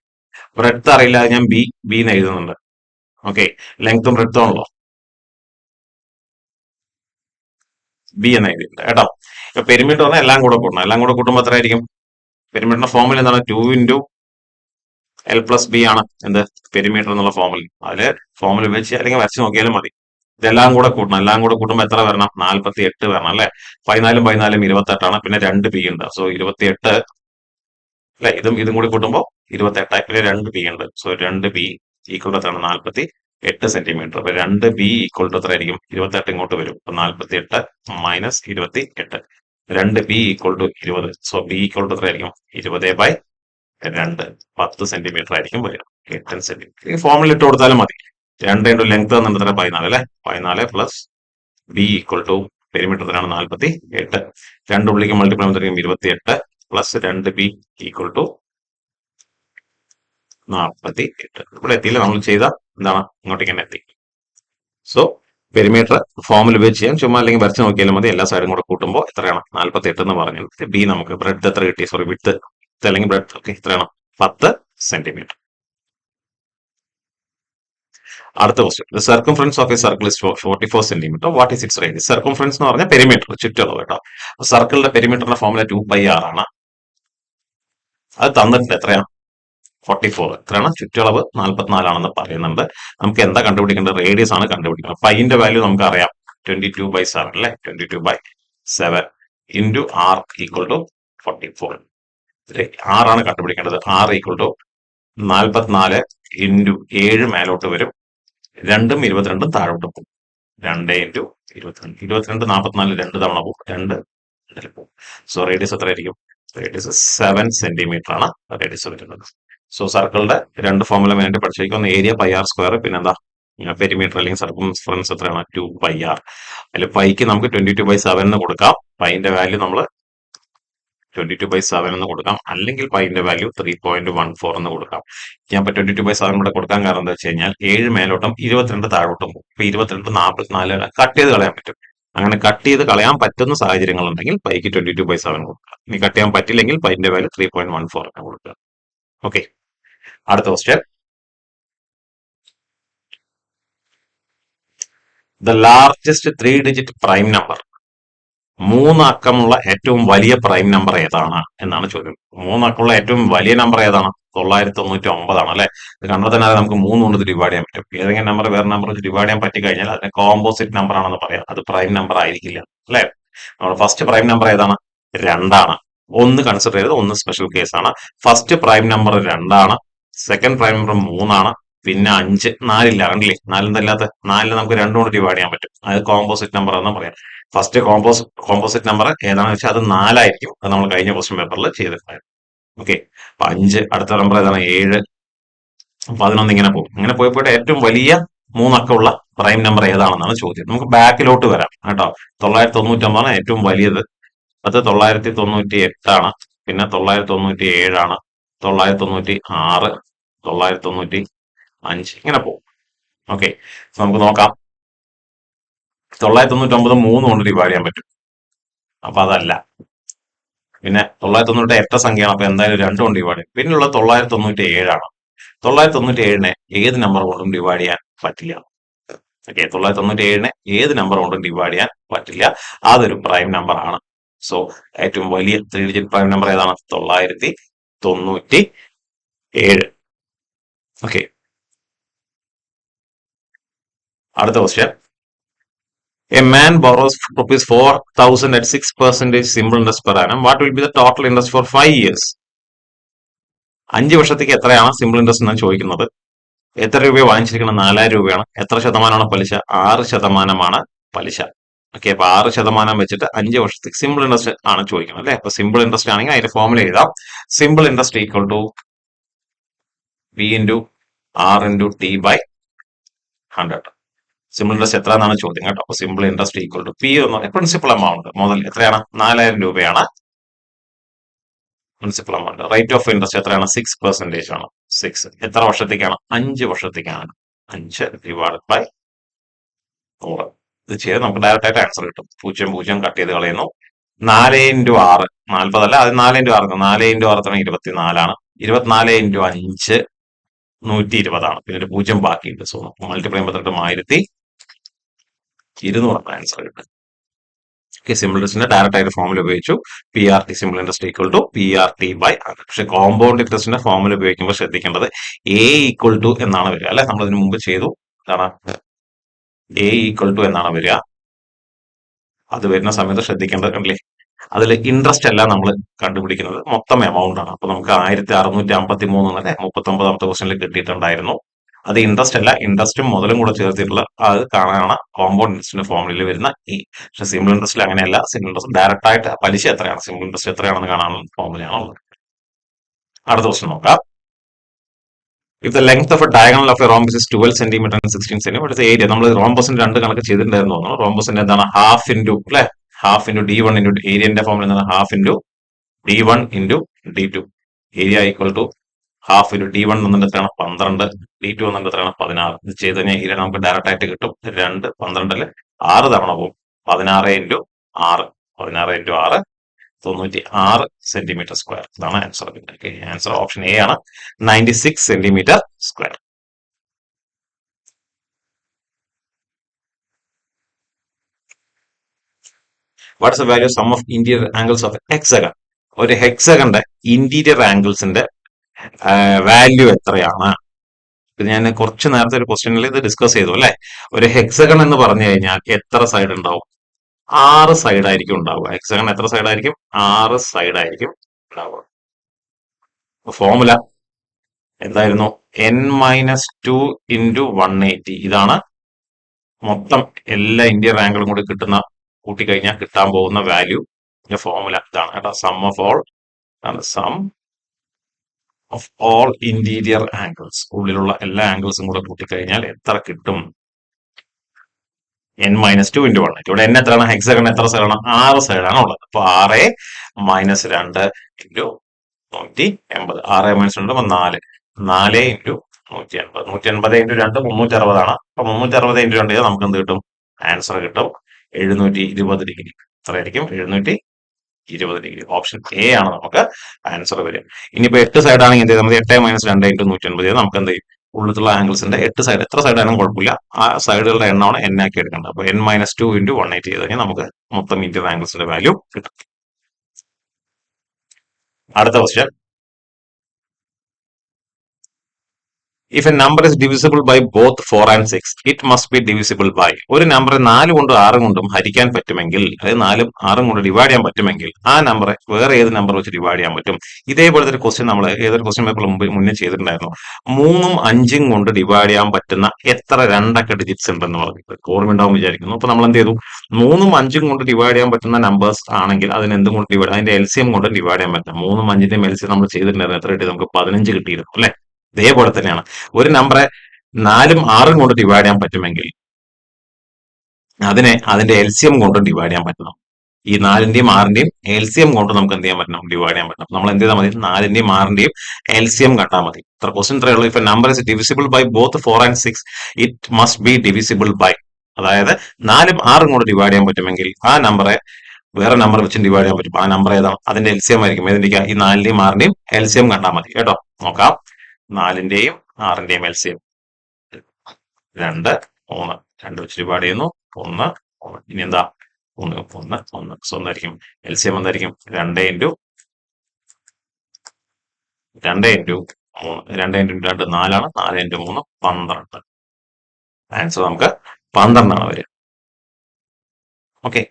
ബ്രെഡ്ത്ത് അറിയില്ല, ഞാൻ ബി എന്ന് എഴുതുന്നുണ്ട്. ഓക്കെ, ലെങ്ത്തും ബ്രെഡ്ത്തും ആണല്ലോ, ബി എന്ന് എഴുതിയിട്ടുണ്ട് കേട്ടോ. ഇപ്പൊ പെരിമീറ്റർ പറഞ്ഞാൽ എല്ലാം കൂടെ കൂട്ടണം. എല്ലാം കൂടെ കൂട്ടുമ്പോൾ എത്ര ആയിരിക്കും? പെരിമീറ്ററിന്റെ ഫോമുല എന്താണ് 2 ഇൻറ്റു എൽ പ്ലസ് ബി ആണ് എന്ത് പെരിമീറ്റർ എന്നുള്ള ഫോമുല. അതില് ഫോമുല വെച്ച് അല്ലെങ്കിൽ വരച്ച് നോക്കിയാലും മതി. ഇതെല്ലാം കൂടെ കൂട്ടണം. എല്ലാം കൂടെ കൂട്ടുമ്പോൾ എത്ര വരണം 48 വരണം അല്ലെ. 14 14 28 ആണ്. പിന്നെ 2 ബി ഉണ്ട്, സോ 28 അല്ലെ. ഇതും കൂടി കൂട്ടുമ്പോൾ 28. പിന്നെ 2 ബി ഉണ്ട്, സോ 2 ബി ഈക്വൽ എത്രയാണ് 48 സെന്റിമീറ്റർ. അപ്പൊ 2 ബി ഈക്വൽ ടു എത്ര ആയിരിക്കും 28 ഇങ്ങോട്ട് വരും. അപ്പൊ 48 minus 28. 2 B equal to 20, so B equal to എത്ര ആയിരിക്കും 20/2 10 സെന്റിമീറ്റർ ആയിരിക്കും വരും. 8 സെന്റിമീറ്റർ ഈ ഫോമിൽ ഇട്ട് കൊടുത്താലും മതി. 2 ഇൻറ്റു ലെങ്ത് തന്നിട്ട് എത്ര 14 അല്ലെ. 14 plus B equal to perimeter എത്രയാണ് 48. 2 ഉള്ളിലേക്ക് മൾട്ടിപ്ലൈ ചെയ്യുമ്പോൾ 28 പ്ലസ് 2 ബി ഈക്വൽ ടു 48. ഇവിടെ എത്തിയില്ല, നമ്മൾ ചെയ്ത എന്താണ് ഇങ്ങോട്ടേക്ക് തന്നെ എത്തി. സോ പെരിമീറ്റർ ഫോമിൽ ഉപയോഗിച്ച് ചെയ്യാം, ചുമ്മാ അല്ലെങ്കിൽ വരച്ച് നോക്കിയാലും മതി. എല്ലാ സൈഡും കൂടെ കൂട്ടുമ്പോൾ എത്രയാണ് 48 എന്ന് പറഞ്ഞു. ബി നമുക്ക് ബ്രെഡ് എത്ര കിട്ടി, സോറി വിഡ്ത്ത് അല്ലെങ്കിൽ ബ്രെഡ് ഓക്കെ എത്രയാണ് 10 സെന്റിമീറ്റർ. അടുത്ത question, the circumference of A circle is 44 centimetre. What is it's radius? Circumference എന്ന് പറഞ്ഞാൽ പെരിമീറ്റർ ചുറ്റളവ് കേട്ടോ. സർക്കിളിന്റെ പെരിമീറ്ററിന്റെ ഫോമുല 2πr ആണ്. അത് തന്നിട്ടുണ്ട് എത്രയാണ് 44. എത്രയാണ് ചുറ്റളവ് 44 ആണെന്ന് പറയുന്നുണ്ട്. നമുക്ക് എന്താ കണ്ടുപിടിക്കേണ്ടത്? റേഡിയസ് ആണ് കണ്ടുപിടിക്കുന്നത്. പൈന്റെ വാല്യൂ നമുക്ക് അറിയാം 22/7 അല്ലെ. 22/7 into R equal to 44. R ആണ് കണ്ടുപിടിക്കേണ്ടത്. ആർ ഈക്വൽ ടു 44 ഇൻറ്റു 7 മേലോട്ട് വരും, 2ഉം 22ഉം താഴോട്ട് പോകും. 2 ഇൻറ്റു 22 22 44 2 തവണ പോകും, 2 പോകും. സോ റേഡിയസ് എത്ര ആയിരിക്കും? റേഡിയസ് 7 സെന്റിമീറ്റർ ആണ് റേഡിയസ് വരുന്നത്. സോ സർക്കിളിന്റെ 2 ഫോമുല വേണ്ടി പഠിച്ചിരിക്കും. ഏരിയ πr², പിന്നെന്താ പെരിമീറ്റർ അല്ലെങ്കിൽ സർക്കംഫറൻസ് എത്രയാണ് 2πr. അതിൽ പൈക്ക് നമുക്ക് 22/7 എന്ന് കൊടുക്കാം. പൈന്റെ വാല്യൂ നമ്മൾ 22/7 എന്ന് കൊടുക്കാം, അല്ലെങ്കിൽ പൈന്റെ വാല്യൂ 3.14 എന്ന് കൊടുക്കാം. ഞാൻ ഇപ്പൊ 22/7 ഇവിടെ കൊടുക്കാൻ കാരണം എന്താ വെച്ച് കഴിഞ്ഞാൽ 7 മേലോട്ടും 22 താഴോട്ടും പോകും. ഇപ്പൊ 22 44 കട്ട് ചെയ്ത് കളയാൻ പറ്റും. അങ്ങനെ കട്ട് ചെയ്ത് കളയാൻ പറ്റുന്ന സാഹചര്യങ്ങൾ ഉണ്ടെങ്കിൽ പൈക്ക് 22/7 കൊടുക്കുക. ഇനി കട്ട് ചെയ്യാൻ പറ്റില്ലെങ്കിൽ പൈന്റെ വാല്യൂ 3.14 എന്ന് കൊടുക്കുക. ഓക്കെ, അടുത്ത question, the largest 3-digit prime number. 3 അക്കമുള്ള ഏറ്റവും വലിയ പ്രൈം നമ്പർ ഏതാണ് എന്നാണ് ചോദ്യം. 3 അക്കമുള്ള ഏറ്റവും വലിയ നമ്പർ ഏതാണ്? 999 ആണ് അല്ലെ. ഇത് കണ്ടാൽ തന്നെ നമുക്ക് 3 കൊണ്ട് ഡിവൈഡ് ചെയ്യാൻ പറ്റും. ഏതെങ്കിലും നമ്പർ വേറെ നമ്പർ ഡിവൈഡ് ചെയ്യാൻ പറ്റി കഴിഞ്ഞാൽ അതിനെ കോമ്പോസിറ്റ് നമ്പർ ആണെന്ന് പറയാം. അത് പ്രൈം നമ്പർ ആയിരിക്കില്ല അല്ലെ. നമ്മുടെ ഫസ്റ്റ് പ്രൈം നമ്പർ ഏതാണ്? 2 ആണ്. 1 കൺസിഡർ ചെയ്തത് 1 സ്പെഷ്യൽ കേസ് ആണ്. ഫസ്റ്റ് പ്രൈം നമ്പർ 2 ആണ്. സെക്കൻഡ് പ്രൈം നമ്പർ 3 ആണ്. പിന്നെ 5, 4 കണ്ടില്ലേ? 4 അല്ലാത്ത 4 നമുക്ക് 2 കൊണ്ട് ഡിവൈഡ് ചെയ്യാൻ പറ്റും. അത് കോമ്പോസിറ്റ് നമ്പർ എന്ന് പറയാം. ഫസ്റ്റ് കോമ്പോസിറ്റ് നമ്പർ ഏതാണെന്ന് വെച്ചാൽ അത് 4 ആയിരിക്കും. അത് നമ്മൾ കഴിഞ്ഞ ക്വസ്റ്റ്യൻ പേപ്പറിൽ ചെയ്തിട്ടുണ്ടായിരുന്നു. ഓക്കെ, അപ്പൊ 5, അടുത്ത നമ്പർ ഏതാണ്? 7, 11 ഇങ്ങനെ പോകും. ഇങ്ങനെ പോയപ്പോയിട്ട് ഏറ്റവും വലിയ 3 അക്കമുള്ള പ്രൈം നമ്പർ ഏതാണെന്നാണ് ചോദ്യം. നമുക്ക് ബാക്കിലോട്ട് വരാം കേട്ടോ. 999 ആണ് ഏറ്റവും വലിയത്. അത് 998 ആണ്. പിന്നെ 997 ആണ്. 996, 995 ഇങ്ങനെ പോകും. ഓക്കെ, നമുക്ക് നോക്കാം. 999 3 കൊണ്ട് ഡിവൈഡ് ചെയ്യാൻ പറ്റും. അപ്പൊ അതല്ല. പിന്നെ 998 എട്ട സംഖ്യയാണ്. അപ്പൊ എന്തായാലും 2 കൊണ്ട് ഡിവൈഡ് ചെയ്യും. പിന്നെയുള്ള 997 ആണ്. 997നെ ഏത് നമ്പർ കൊണ്ടും ഡിവൈഡ് ചെയ്യാൻ പറ്റില്ല. ഓക്കെ, 997നെ ഏത് നമ്പർ കൊണ്ടും ഡിവൈഡ് ചെയ്യാൻ പറ്റില്ല. അതൊരു പ്രൈം നമ്പർ ആണ്. സോ ഏറ്റവും വലിയ 3 ഡിജിറ്റ് പ്രൈം നമ്പർ ഏതാണ്? 997. ഓക്കെ, അടുത്ത question. A man borrows rupees 4,000 at 6% simple interest per annum. What will be the total interest for 5 years? 5 വർഷത്തേക്ക് എത്രയാണ് സിമ്പിൾ ഇൻട്രസ്റ്റ് എന്നാണ് ചോദിക്കുന്നത്. എത്ര രൂപ വാങ്ങിച്ചിരിക്കുന്നത്? 4000 രൂപയാണ്. എത്ര ശതമാനമാണ് പലിശ? 6% പലിശ. ഓക്കെ, അപ്പൊ 6% വെച്ചിട്ട് 5 വർഷത്തേക്ക് സിമ്പിൾ ഇൻട്രസ്റ്റ് ആണ് ചോദിക്കുന്നത് അല്ലെ. അപ്പൊ സിമ്പിൾ ഇൻട്രസ്റ്റ് ആണെങ്കിൽ അതിന്റെ ഫോർമുല എഴുതാം. Simple interest equal to P into R into T by 100. Simple interest എത്ര എന്നാണ് ചോദ്യം കേട്ടോ. അപ്പൊ simple interest equal to P എന്ന് പറഞ്ഞാൽ പ്രിൻസിപ്പൽ എമൗണ്ട് മുതൽ എത്രയാണ്? 4000 രൂപയാണ് principal amount. Rate of interest എത്രയാണ്? 6% ആണ്. 6 എത്ര വർഷത്തേക്കാണ്? 5 വർഷത്തേക്കാണ്. 5 ഡിവൈഡ് ബൈ 100. ഇത് ചെയ്ത് നമുക്ക് ഡയറക്റ്റ് ആയിട്ട് ആൻസർ കിട്ടും. 0 കട്ട് ചെയ്ത് കളയുന്നു. 4 into 6 40 അല്ല, അത് 4 into 6 4 into 6 24 ആണ്. 24 into 5 120 ആണ്. പിന്നെ ഒരു 0 ബാക്കിയുണ്ട്. സോ മൾട്ടിപ്ലൈ ചെയ്യുമ്പോൾ 1200 ആൻസർ കിട്ടും. ഓക്കെ, സിമ്പിൾ ഇൻട്രസ്റ്റിന്റെ ഡയറക്റ്റ് ആയിട്ട് ഫോർമുല ഉപയോഗിച്ചു. PRT simple interest equal to PRT by 100. പക്ഷെ കോമ്പൗണ്ട് ഇൻട്രസ്റ്റിന്റെ ഫോർമുല ഉപയോഗിക്കുമ്പോൾ ശ്രദ്ധിക്കേണ്ടത് A ഈക്വൽ ടു എന്നാണ് വരിക അല്ലെ. നമ്മൾ ഇതിനു മുമ്പ് ചെയ്തു. എന്താണ്? A ഈക്വൽ ടു എന്നാണ് വരിക. അത് വരുന്ന സമയത്ത് ശ്രദ്ധിക്കേണ്ടത് കണ്ടില്ലേ, അതിൽ ഇൻട്രസ്റ്റ് അല്ല നമ്മൾ കണ്ടുപിടിക്കുന്നത്, മൊത്തം എമൗണ്ട് ആണ്. അപ്പൊ നമുക്ക് 1653 എന്നല്ലേ 39ാമത്തെ ക്വസ്റ്റനിൽ കിട്ടിയിട്ടുണ്ടായിരുന്നു. അത് ഇൻട്രസ്റ്റ് അല്ല, ഇൻട്രസ്റ്റും മുതലും കൂടെ ചേർത്തിട്ടുള്ള അത് കാണാനാണ് കോമ്പൗണ്ട് ഇൻട്രസ്റ്റിന്റെ ഫോർമുലയിൽ വരുന്ന ഈ. പക്ഷെ സിമ്പിൾ ഇൻട്രസ്റ്റിൽ അങ്ങനെയല്ല. സിമ്പിൾ ഇൻട്രസ്റ്റ് ഡയറക്റ്റ് ആയിട്ട് പലിശ എത്രയാണ്, സിമ്പിൾ ഇൻട്രസ്റ്റ് എത്രയാണെന്ന് കാണാനുള്ള ഫോർമുലയാണ് ഉള്ളത്. അടുത്ത ക്വസ്റ്റൻ നോക്കാം. If the length of a diagonal of a rhombus is 12 cm and 16 cm, what is the area? നമ്മൾ റോംബസിന്റെ 2 കണക്ക് ചെയ്തിട്ടുണ്ടായിരുന്നു തോന്നുന്നു. റോംബസിന്റെ എന്താണ്? ഹാഫ് ഇൻറ്റു അല്ലെ, ഹാഫ് ഇൻറ്റു D1 ഇൻറ്റു ഏരിയന്റെ ഫോർമുല എന്താണ്? Half into D1 into D2. Area equal to half into D1 എന്നുണ്ട് എത്രയാണ്? 12. D2 എന്നുണ്ട് എത്രയാണ്? 16. ഇത് ചെയ്ത് കഴിഞ്ഞാൽ ഏരിയ നമുക്ക് ഡയറക്റ്റ് ആയിട്ട് കിട്ടും. 2 12 6 തവണ പോകും. 16 ഇൻറ്റു 6 16 ഇൻറ്റു 6 96 സെന്റിമീറ്റർ സ്ക്വയർ. ഇതാണ് ആൻസർ. ആൻസർ ഓപ്ഷൻ എ ആണ്, 96 centimetre square. What's the value sum of interior angles of hexagon? ഒരു ഹെക്സഗന്റെ ഇന്റീരിയർ ആംഗിൾസിന്റെ വാല്യൂ എത്രയാണ്? ഇത് ഞാൻ കുറച്ച് നേരത്തെ ഒരു ക്വസ്റ്റ്യനിൽ ഇത് ഡിസ്കസ് ചെയ്തു അല്ലെ. ഒരു ഹെക്സഗൺ എന്ന് പറഞ്ഞു കഴിഞ്ഞാൽ എത്ര സൈഡ് ഉണ്ടാവും? 6 സൈഡ് ആയിരിക്കും ഉണ്ടാവുക. ഹെക്സഗൺ എത്ര സൈഡ് ആയിരിക്കും? 6 സൈഡ് ആയിരിക്കും ഉണ്ടാവുക. ഫോർമുല എന്തായിരുന്നു? N-2 into 180. ഇതാണ് മൊത്തം എല്ലാ ഇന്റീരിയർ ആംഗിളും കൂടി കൂട്ടിക്കഴിഞ്ഞാൽ കിട്ടാൻ പോകുന്ന വാല്യൂ. ഫോർമുല ഇതാണ് കേട്ടോ. Sum of all interior angles, ഉള്ളിലുള്ള എല്ലാ ആംഗിൾസും കൂടെ കൂട്ടിക്കഴിഞ്ഞാൽ എത്ര കിട്ടും? N-2 into 180. ഇവിടെ N എത്രയാണ്? ഹെക്സഗൺ എത്ര സൈഡാണ്? 6 സൈഡാണ് ഉള്ളത്. അപ്പൊ 6 - 2 ഇൻറ്റു 180. 6 - 2 4 4 ഇൻറ്റു 180. 180 ഇൻറ്റു 2 360 ആണ്. അപ്പൊ 360 ഇൻറ്റു 2 ചെയ്താൽ നമുക്ക് എന്ത് കിട്ടും? ആൻസർ കിട്ടും 720 ഡിഗ്രി. എത്രയായിരിക്കും? 720 ഡിഗ്രി. ഓപ്ഷൻ എ ആണ് നമുക്ക് ആൻസർ വരും. ഇനിയിപ്പോ 8 സൈഡ് ആണെങ്കിൽ എന്ത് ചെയ്താൽ മതി? 8 - 2 ഇൻറ്റു 180 ചെയ്താൽ നമുക്ക് എന്ത് ചെയ്യും? ഉള്ളിലുള്ള ആംഗിൾസിന്റെ 8 സൈഡ്, എത്ര സൈഡ് ആയാലും കുഴപ്പമില്ല, ആ സൈഡുകളുടെ എണ്ണമാണ് N ആക്കി എടുക്കേണ്ടത്. അപ്പൊ N-2 ഇൻറ്റു 180 ചെയ്ത് കഴിഞ്ഞാൽ നമുക്ക് മൊത്തം ഇന്റീരിയർ ആംഗിൾസിന്റെ വാല്യൂ കിട്ടും. അടുത്ത question. If a number is divisible by both 4 and 6, it must be divisible by. ഒരു നമ്പർ 4 കൊണ്ടും 6 കൊണ്ടും ഹരിക്കാൻ പറ്റുമെങ്കിൽ, അതായത് 4ഉം 6ഉം കൊണ്ട് ഡിവൈഡ് ചെയ്യാൻ പറ്റുമെങ്കിൽ, ആ നമ്പറെ വേറെ ഏത് നമ്പർ വെച്ച് ഡിവൈഡ് ചെയ്യാൻ പറ്റും? ഇതേപോലത്തെ ഒരു ക്വസ്റ്റ്യൻ നമ്മൾ ഏതൊരു ക്വസ്റ്റ്യൻ പേപ്പർ മുന്നേ ചെയ്തിട്ടുണ്ടായിരുന്നു. 3ഉം 5ഉം കൊണ്ട് ഡിവൈഡ് ചെയ്യാൻ പറ്റുന്ന എത്ര രണ്ടക്ക ഡിജിറ്റ്സ് ഉണ്ടെന്ന് പറഞ്ഞിട്ട് ഓർമ്മയുണ്ടാവും വിചാരിക്കുന്നു. അപ്പൊ നമ്മൾ എന്ത് ചെയ്തു? 3ഉം 5ഉം കൊണ്ട് ഡിവൈഡ് ചെയ്യാൻ പറ്റുന്ന നമ്പേഴ്സ് ആണെങ്കിൽ അതിന് എന്തും കൊണ്ട് ഡിവൈഡ്, അതിന്റെ എൽസിയം കൊണ്ട് ഡിവൈഡ് ചെയ്യാൻ പറ്റും. 3ഉം 5ന്റെയും എൽസിയം നമ്മൾ ചെയ്തിട്ടുണ്ടായിരുന്നു. എത്ര കിട്ടി? നമുക്ക് 15 കിട്ടിയിരുന്നു അല്ലെ? ഇതേപോലെ തന്നെയാണ് ഒരു നമ്പറെ 4ഉം 6ഉം കൊണ്ട് ഡിവൈഡ് ചെയ്യാൻ പറ്റുമെങ്കിൽ അതിന്റെ എൽസിയം കൊണ്ട് ഡിവൈഡ് ചെയ്യാൻ പറ്റണം. ഈ 4ന്റെയും 6ന്റെയും എൽസിയം കൊണ്ട് നമുക്ക് എന്ത് ചെയ്യാൻ പറ്റണം? ഡിവൈഡ് ചെയ്യാൻ പറ്റണം. നമ്മൾ എന്ത് ചെയ്താൽ മതി? 4ന്റെയും 6ന്റെയും എൽസിയം കണ്ടാൽ മതി. ഇത്ര ക്വസ്റ്റ്യൻ ഇത്രയേ ഉള്ളൂ. If number is divisible by both 4 and 6, it must be divisible by. അതായത് 4ഉം 6ഉം കൊണ്ട് ഡിവൈഡ് ചെയ്യാൻ പറ്റുമെങ്കിൽ ആ നമ്പറെ വേറെ നമ്പർ വെച്ച് ഡിവൈഡ് ചെയ്യാൻ പറ്റും. ആ നമ്പർ ഏതാണ്? അതിന്റെ എൽസിയം ആയിരിക്കും. ഏതിന്റെ? ഈ 4ന്റെയും 6ന്റെയും എൽസിയം കണ്ടാൽ മതി കേട്ടോ. നോക്കാം. 4ന്റെയും 6ന്റെയും എൽസിയം 2, 3. 2 വെച്ച് ഡിവൈഡ് ചെയ്യുന്നു. 1, 1. ഇനി എന്താ? 1, 1, 1. സോ എന്തായിരിക്കും? എൽസിയം എന്തായിരിക്കും? 2 ഇൻറ്റു 2 ഇൻറ്റു 3. 2 ഇൻറ്റു 2 4 ആണ്. 4 ഇൻറ്റു 3 12. ആൻസർ നമുക്ക് 12 ആണ് വരിക. ഓക്കെ.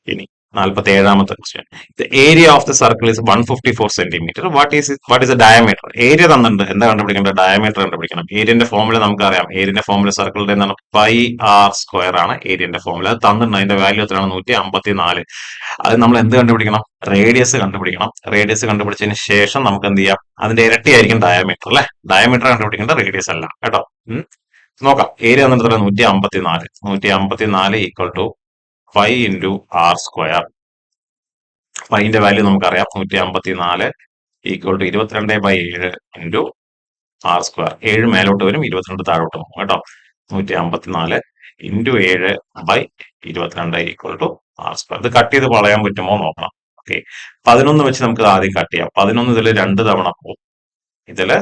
ഇനി 47ാമത്തെ question. The area of the circle is 154 centimetre. What is the diameter? Area തന്നിട്ടുണ്ട്. എന്താ കണ്ടുപിടിക്കേണ്ടത്? ഡയമീറ്റർ കണ്ടുപിടിക്കണം. ഏരിയന്റെ ഫോർമുല നമുക്കറിയാം. ഏരിയന്റെ ഫോർമുല സർക്കിളിന്റെ എന്താണ്? പൈ ആർ സ്ക്വയർ ആണ് ഏരിയന്റെ ഫോർമുല. അത് തന്നിട്ടുണ്ട്. അതിന്റെ വാല്യൂ എത്രയാണ്? 154. അത് നമ്മൾ എന്ത് കണ്ടുപിടിക്കണം? റേഡിയസ് കണ്ടുപിടിക്കണം. റേഡിയസ് കണ്ടുപിടിച്ചതിന് ശേഷം നമുക്ക് എന്ത് ചെയ്യാം? അതിന്റെ ഇരട്ടി ആയിരിക്കും ഡയമീറ്റർ അല്ലെ? ഡയമീറ്റർ കണ്ടുപിടിക്കേണ്ട, റേഡിയസ് അല്ല കേട്ടോ. നോക്കാം. ഏരിയ തന്നിട്ട് 154. 154 equal to 5 into R square. പൈന്റെ വാല്യൂ നമുക്കറിയാം. 154 equal to 22/7 into R square. 7 മേലോട്ട് വരും, 22 താഴോട്ട് പോകും കേട്ടോ. 154 into 7/22 equal to R square. ഇത് കട്ട് ചെയ്ത് കളയാൻ പറ്റുമോ നോക്കണം. ഓക്കെ. 11 വെച്ച് നമുക്ക് ആദ്യം കട്ട് ചെയ്യാം. 11 ഇതിൽ 2 തവണ പോകും. ഇതില്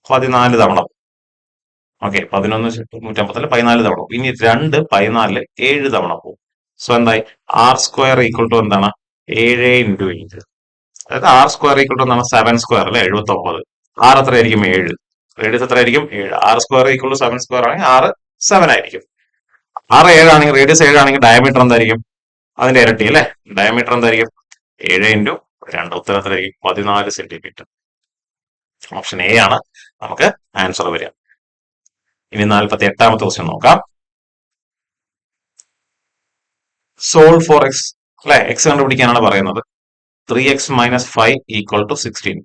14 തവണ പോകും. ഓക്കെ. 11 154 14 തവണ പോകും. ഇനി 2 14 7 തവണ പോകും. സോ എന്തായി? ആർ സ്ക്വയർ ഈക്വൽ ടു എന്താണ്? 7 ഇൻറ്റു 7. അതായത് ആർ സ്ക്വയർ ഈക്വൽ ടു എന്താണ്? 7 സ്ക്വയർ അല്ലെ? 79. ആർ എത്രയായിരിക്കും? 7. റേഡിയസ് എത്രയായിരിക്കും? 7. R square equal to 7 square ആണെങ്കിൽ ആർ 7 ആയിരിക്കും. ആർ 7 ആണെങ്കിൽ, റേഡിയസ് 7 ആണെങ്കിൽ ഡയമീറ്റർ എന്തായിരിക്കും? അതിന്റെ ഇരട്ടി അല്ലെ? ഡയമീറ്റർ എന്തായിരിക്കും? 7 ഇൻറ്റു 2. ഉത്തരം എത്രയായിരിക്കും? 14 സെന്റിമീറ്റർ. ഓപ്ഷൻ എ ആണ് നമുക്ക് ആൻസർ വരിക. ഇനി 48ാമത്തെ ക്വസ്റ്റ്യൻ നോക്കാം. സോൾവ് ഫോർ എക്സ് അല്ലെ? എക്സ് കണ്ടുപിടിക്കാനാണ് പറയുന്നത്. 3x - 5 equal to 16.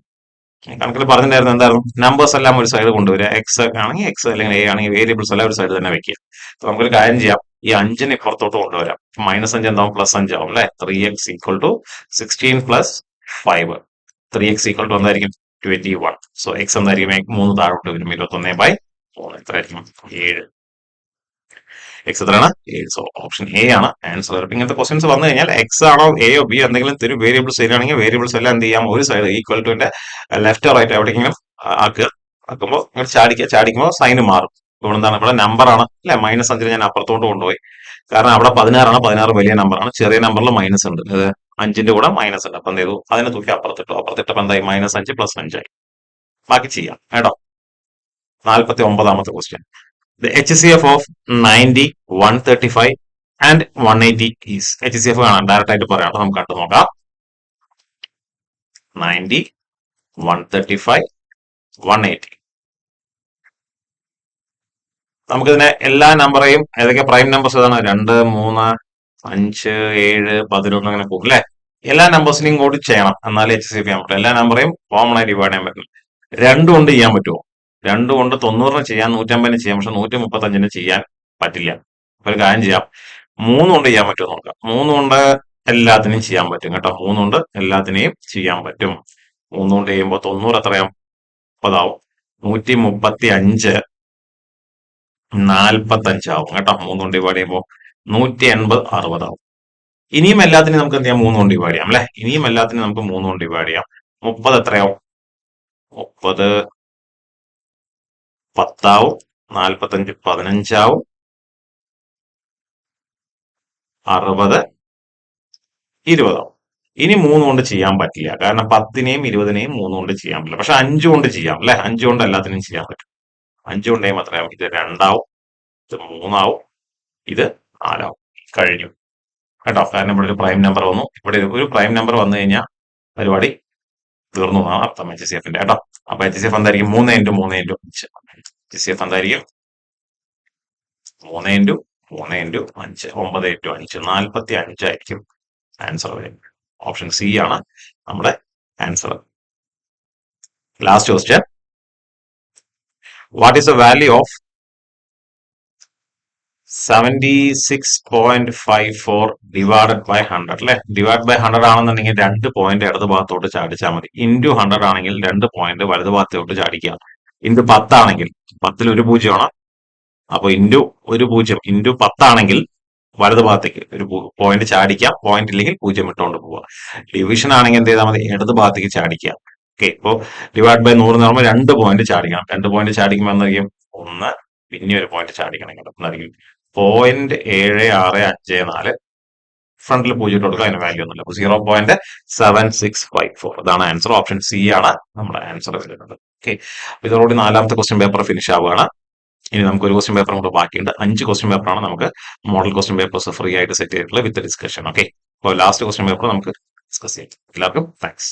കണക്കിൽ പറഞ്ഞിട്ടുണ്ടായിരുന്നു എന്തായിരുന്നു? നമ്പേഴ്സ് എല്ലാം ഒരു സൈഡ് കൊണ്ടുവരിക. എക്സ് ആണെങ്കിൽ എക്സ്, അല്ലെങ്കിൽ എ ആണെങ്കിൽ വേരിയബിൾസ് എല്ലാം ഒരു സൈഡ് തന്നെ വെക്കുക. അപ്പൊ നമുക്കൊരു കാര്യം ചെയ്യാം. ഈ 5നെ ഇപ്പുറത്തോട്ട് കൊണ്ടുവരാം. -5 എന്താവും? +5 ആവും അല്ലെ? 3x equal to 16 + 5. 3x equal to എന്തായിരിക്കും? 21. സോ എക്സ് എന്തായിരിക്കും? 3 താഴോട്ട് വരും. 21/3 എത്രയായിരിക്കും? 7. എക്സ് എത്രയാണ്? 7. സോ ഓപ്ഷൻ എ ആണ് ആൻസർ. ഇങ്ങനത്തെ ക്വസ്റ്റ്യൻസ് വന്നു കഴിഞ്ഞാൽ എക്സ് ആണോ എയോ ബി എന്തെങ്കിലും ഒരു വേരിയബിൾസ് തരികയാണെങ്കിൽ വേരിയബിൾസ് എല്ലാം എന്ത് ചെയ്യാം? ഒരു സൈഡ് ഈക്വൽ ടുന്റെ ലെഫ്റ്റ് റൈറ്റ് എവിടെയെങ്കിലും ആക്കുക. ആക്കുമ്പോൾ ഇങ്ങനെ ചാടിക്കുമ്പോൾ സൈന് മാറും. ഇവിടെ എന്താണ്? ഇവിടെ നമ്പർ ആണ് അല്ലെ? -5 ഞാൻ അപ്പുറത്തോട്ട് കൊണ്ടുപോയി. കാരണം അവിടെ 16 ആണ്. 16 വലിയ നമ്പറാണ്. ചെറിയ നമ്പറിൽ മൈനസ് ഉണ്ട്. അത് 5ന്റെ കൂടെ മൈനസ് ഉണ്ട്. അപ്പൊ എന്ത് ചെയ്തു? അതിനെ തൂക്കി അപ്പുറത്തിട്ടു. അപ്പുറത്തിട്ടപ്പോ എന്തായി? -5 + 5 ആയി. ബാക്കി ചെയ്യാം കേട്ടോ. 49ാമത്തെ question. The HCF of 90, 135 and 180 is. HCF കാണാം. ഡയറക്റ്റ് ആയിട്ട് പറയാം. നമുക്ക് കണ്ടു നോക്കാം. 90, 135, 180. നമുക്കിതിനെ എല്ലാ നമ്പറേയും, ഏതൊക്കെ പ്രൈം നമ്പേഴ്സ് ഏതാണ്? 2, 3, 5, 7, 11 അങ്ങനെ പോകും അല്ലെ? എല്ലാ നമ്പേഴ്സിനെയും കൂടി ചെയ്യണം. എന്നാലേ HCF ചെയ്യാൻ പറ്റും. എല്ലാ നമ്പറേയും കോമൺ ആയി ഡിവൈഡ് ചെയ്യാൻ പറ്റും. 2 കൊണ്ട് ചെയ്യാൻ പറ്റുമോ? 2 കൊണ്ട് 90 ചെയ്യാം, 150 ചെയ്യാം. പക്ഷെ 135 ചെയ്യാൻ പറ്റില്ല. ഒരു കാര്യം ചെയ്യാം. 3 കൊണ്ട് ചെയ്യാൻ പറ്റുമോ നോക്കാം. 3 കൊണ്ട് എല്ലാത്തിനെയും ചെയ്യാൻ പറ്റും കേട്ടോ. 3 കൊണ്ട് എല്ലാത്തിനെയും ചെയ്യാൻ പറ്റും. 3 കൊണ്ട് ചെയ്യുമ്പോൾ 90 എത്രയാവും? 30 ആവും. 135 45 ആവും കേട്ടോ. 3 കൊണ്ട് ഡിവൈഡ് ചെയ്യുമ്പോൾ 180 60 ആവും. ഇനിയും എല്ലാത്തിനും നമുക്ക് എന്ത് ചെയ്യാം? 3 കൊണ്ട് ഡിവൈഡ് ചെയ്യാം അല്ലെ? ഇനിയും എല്ലാത്തിനും നമുക്ക് 3 കൊണ്ട് ഡിവൈഡ് ചെയ്യാം. 30 എത്രയാവും? 30 10 ആവും. 45 15 ആവും. 60 20 ആവും. ഇനി 3 കൊണ്ട് ചെയ്യാൻ പറ്റില്ല. കാരണം 10നെയും 20നെയും 3 കൊണ്ട് ചെയ്യാൻ പറ്റില്ല. പക്ഷെ 5 കൊണ്ട് ചെയ്യാം അല്ലെ? 5 കൊണ്ട് എല്ലാത്തിനും ചെയ്യാൻ പറ്റും. 5 കൊണ്ട് ചെയ്യുമ്പോൾ എത്രയാവും? ഇത് 2 ആവും, ഇത് 3 ആവും, ഇത് 4 ആവും. കഴിഞ്ഞു കേട്ടോ. കാരണം ഇവിടെ ഒരു പ്രൈം നമ്പർ വന്നു. ഇവിടെ ഒരു പ്രൈം നമ്പർ വന്നു കഴിഞ്ഞാൽ പരിപാടി തീർന്നു എന്നാണ് അർത്ഥം HCFന്റെ കേട്ടോ. അപ്പൊ HCF എന്തായിരിക്കും? 3 × 3 × 5. HCF എന്തായിരിക്കും? 3 × 3 × 5 9 × 5 45 ആയിരിക്കും ആൻസർ വരുന്നത്. ഓപ്ഷൻ സി ആണ് നമ്മുടെ answer. Last question, what is the value of 76.54 divided by 100 അല്ലെ? ഡിവൈഡ് ബൈ 100 ആണെന്നുണ്ടെങ്കിൽ 2 പോയിന്റ് ഇടത് ഭാഗത്തോട്ട് ചാടിച്ചാൽ മതി. ഇൻറ്റു 100 ആണെങ്കിൽ 2 പോയിന്റ് വലത് ഭാഗത്തോട്ട് ചാടിക്കുക. ഇൻറ്റു 10 ആണെങ്കിൽ 10ൽ ഒരു പൂജ്യമാണ്. അപ്പൊ ഇൻറ്റു ഒരു പൂജ്യം ഇൻറ്റു 10 ആണെങ്കിൽ വലത് ഭാഗത്തേക്ക് ഒരു പോയിന്റ് ചാടിക്കാം. പോയിന്റ് ഇല്ലെങ്കിൽ പൂജ്യം ഇട്ടുകൊണ്ട് പോവുക. ഡിവിഷൻ ആണെങ്കിൽ എന്ത് ചെയ്താൽ മതി? ഇടത് ഭാഗത്തേക്ക് ചാടിക്കാം. ഓക്കെ, ഇപ്പോ ഡിവൈഡ് ബൈ 100 എന്ന് പറയുമ്പോൾ 2 പോയിന്റ് ചാടിക്കണം. 2 പോയിന്റ് ചാടിക്കുമ്പോൾ എന്തായിരിക്കും? 1 പിന്നെ ഒരു പോയിന്റ് ചാടിക്കണം. എന്തായിരിക്കും? 0.7654. ഫ്രണ്ടിൽ പൂജ്യം ഇട്ട് കൊടുക്കുക, അതിന് വാല്യൂ ഒന്നുമില്ല. അപ്പൊ 0.7654 ഇതാണ് ആൻസർ. ഓപ്ഷൻ സി ആണ് നമ്മുടെ ആൻസർ വരുന്നത്. ഓക്കെ, ഇതോടുകൂടി 4ാമത്തെ ക്വസ്റ്റ്യൻ പേപ്പർ ഫിനിഷ് ആവുകയാണ്. ഇനി നമുക്ക് ഒരു ക്വസ്റ്റ്യൻ പേപ്പർ കൂടെ ബാക്കിയുണ്ട്. 5 ക്വസ്റ്റ്യൻ പേപ്പറാണ് നമുക്ക് മോഡൽ ക്വസ്റ്റ്യൻ പേപ്പേഴ്സ് ഫ്രീ ആയിട്ട് സെറ്റ് ചെയ്തിട്ടുള്ളത് വിത്ത് ഡിസ്കഷൻ. ഓക്കെ, അപ്പോൾ ലാസ്റ്റ് ക്വസ്റ്റ്യൻ പേപ്പർ നമുക്ക് ഡിസ്കസ് ചെയ്യാം. എല്ലാവർക്കും താങ്ക്സ്.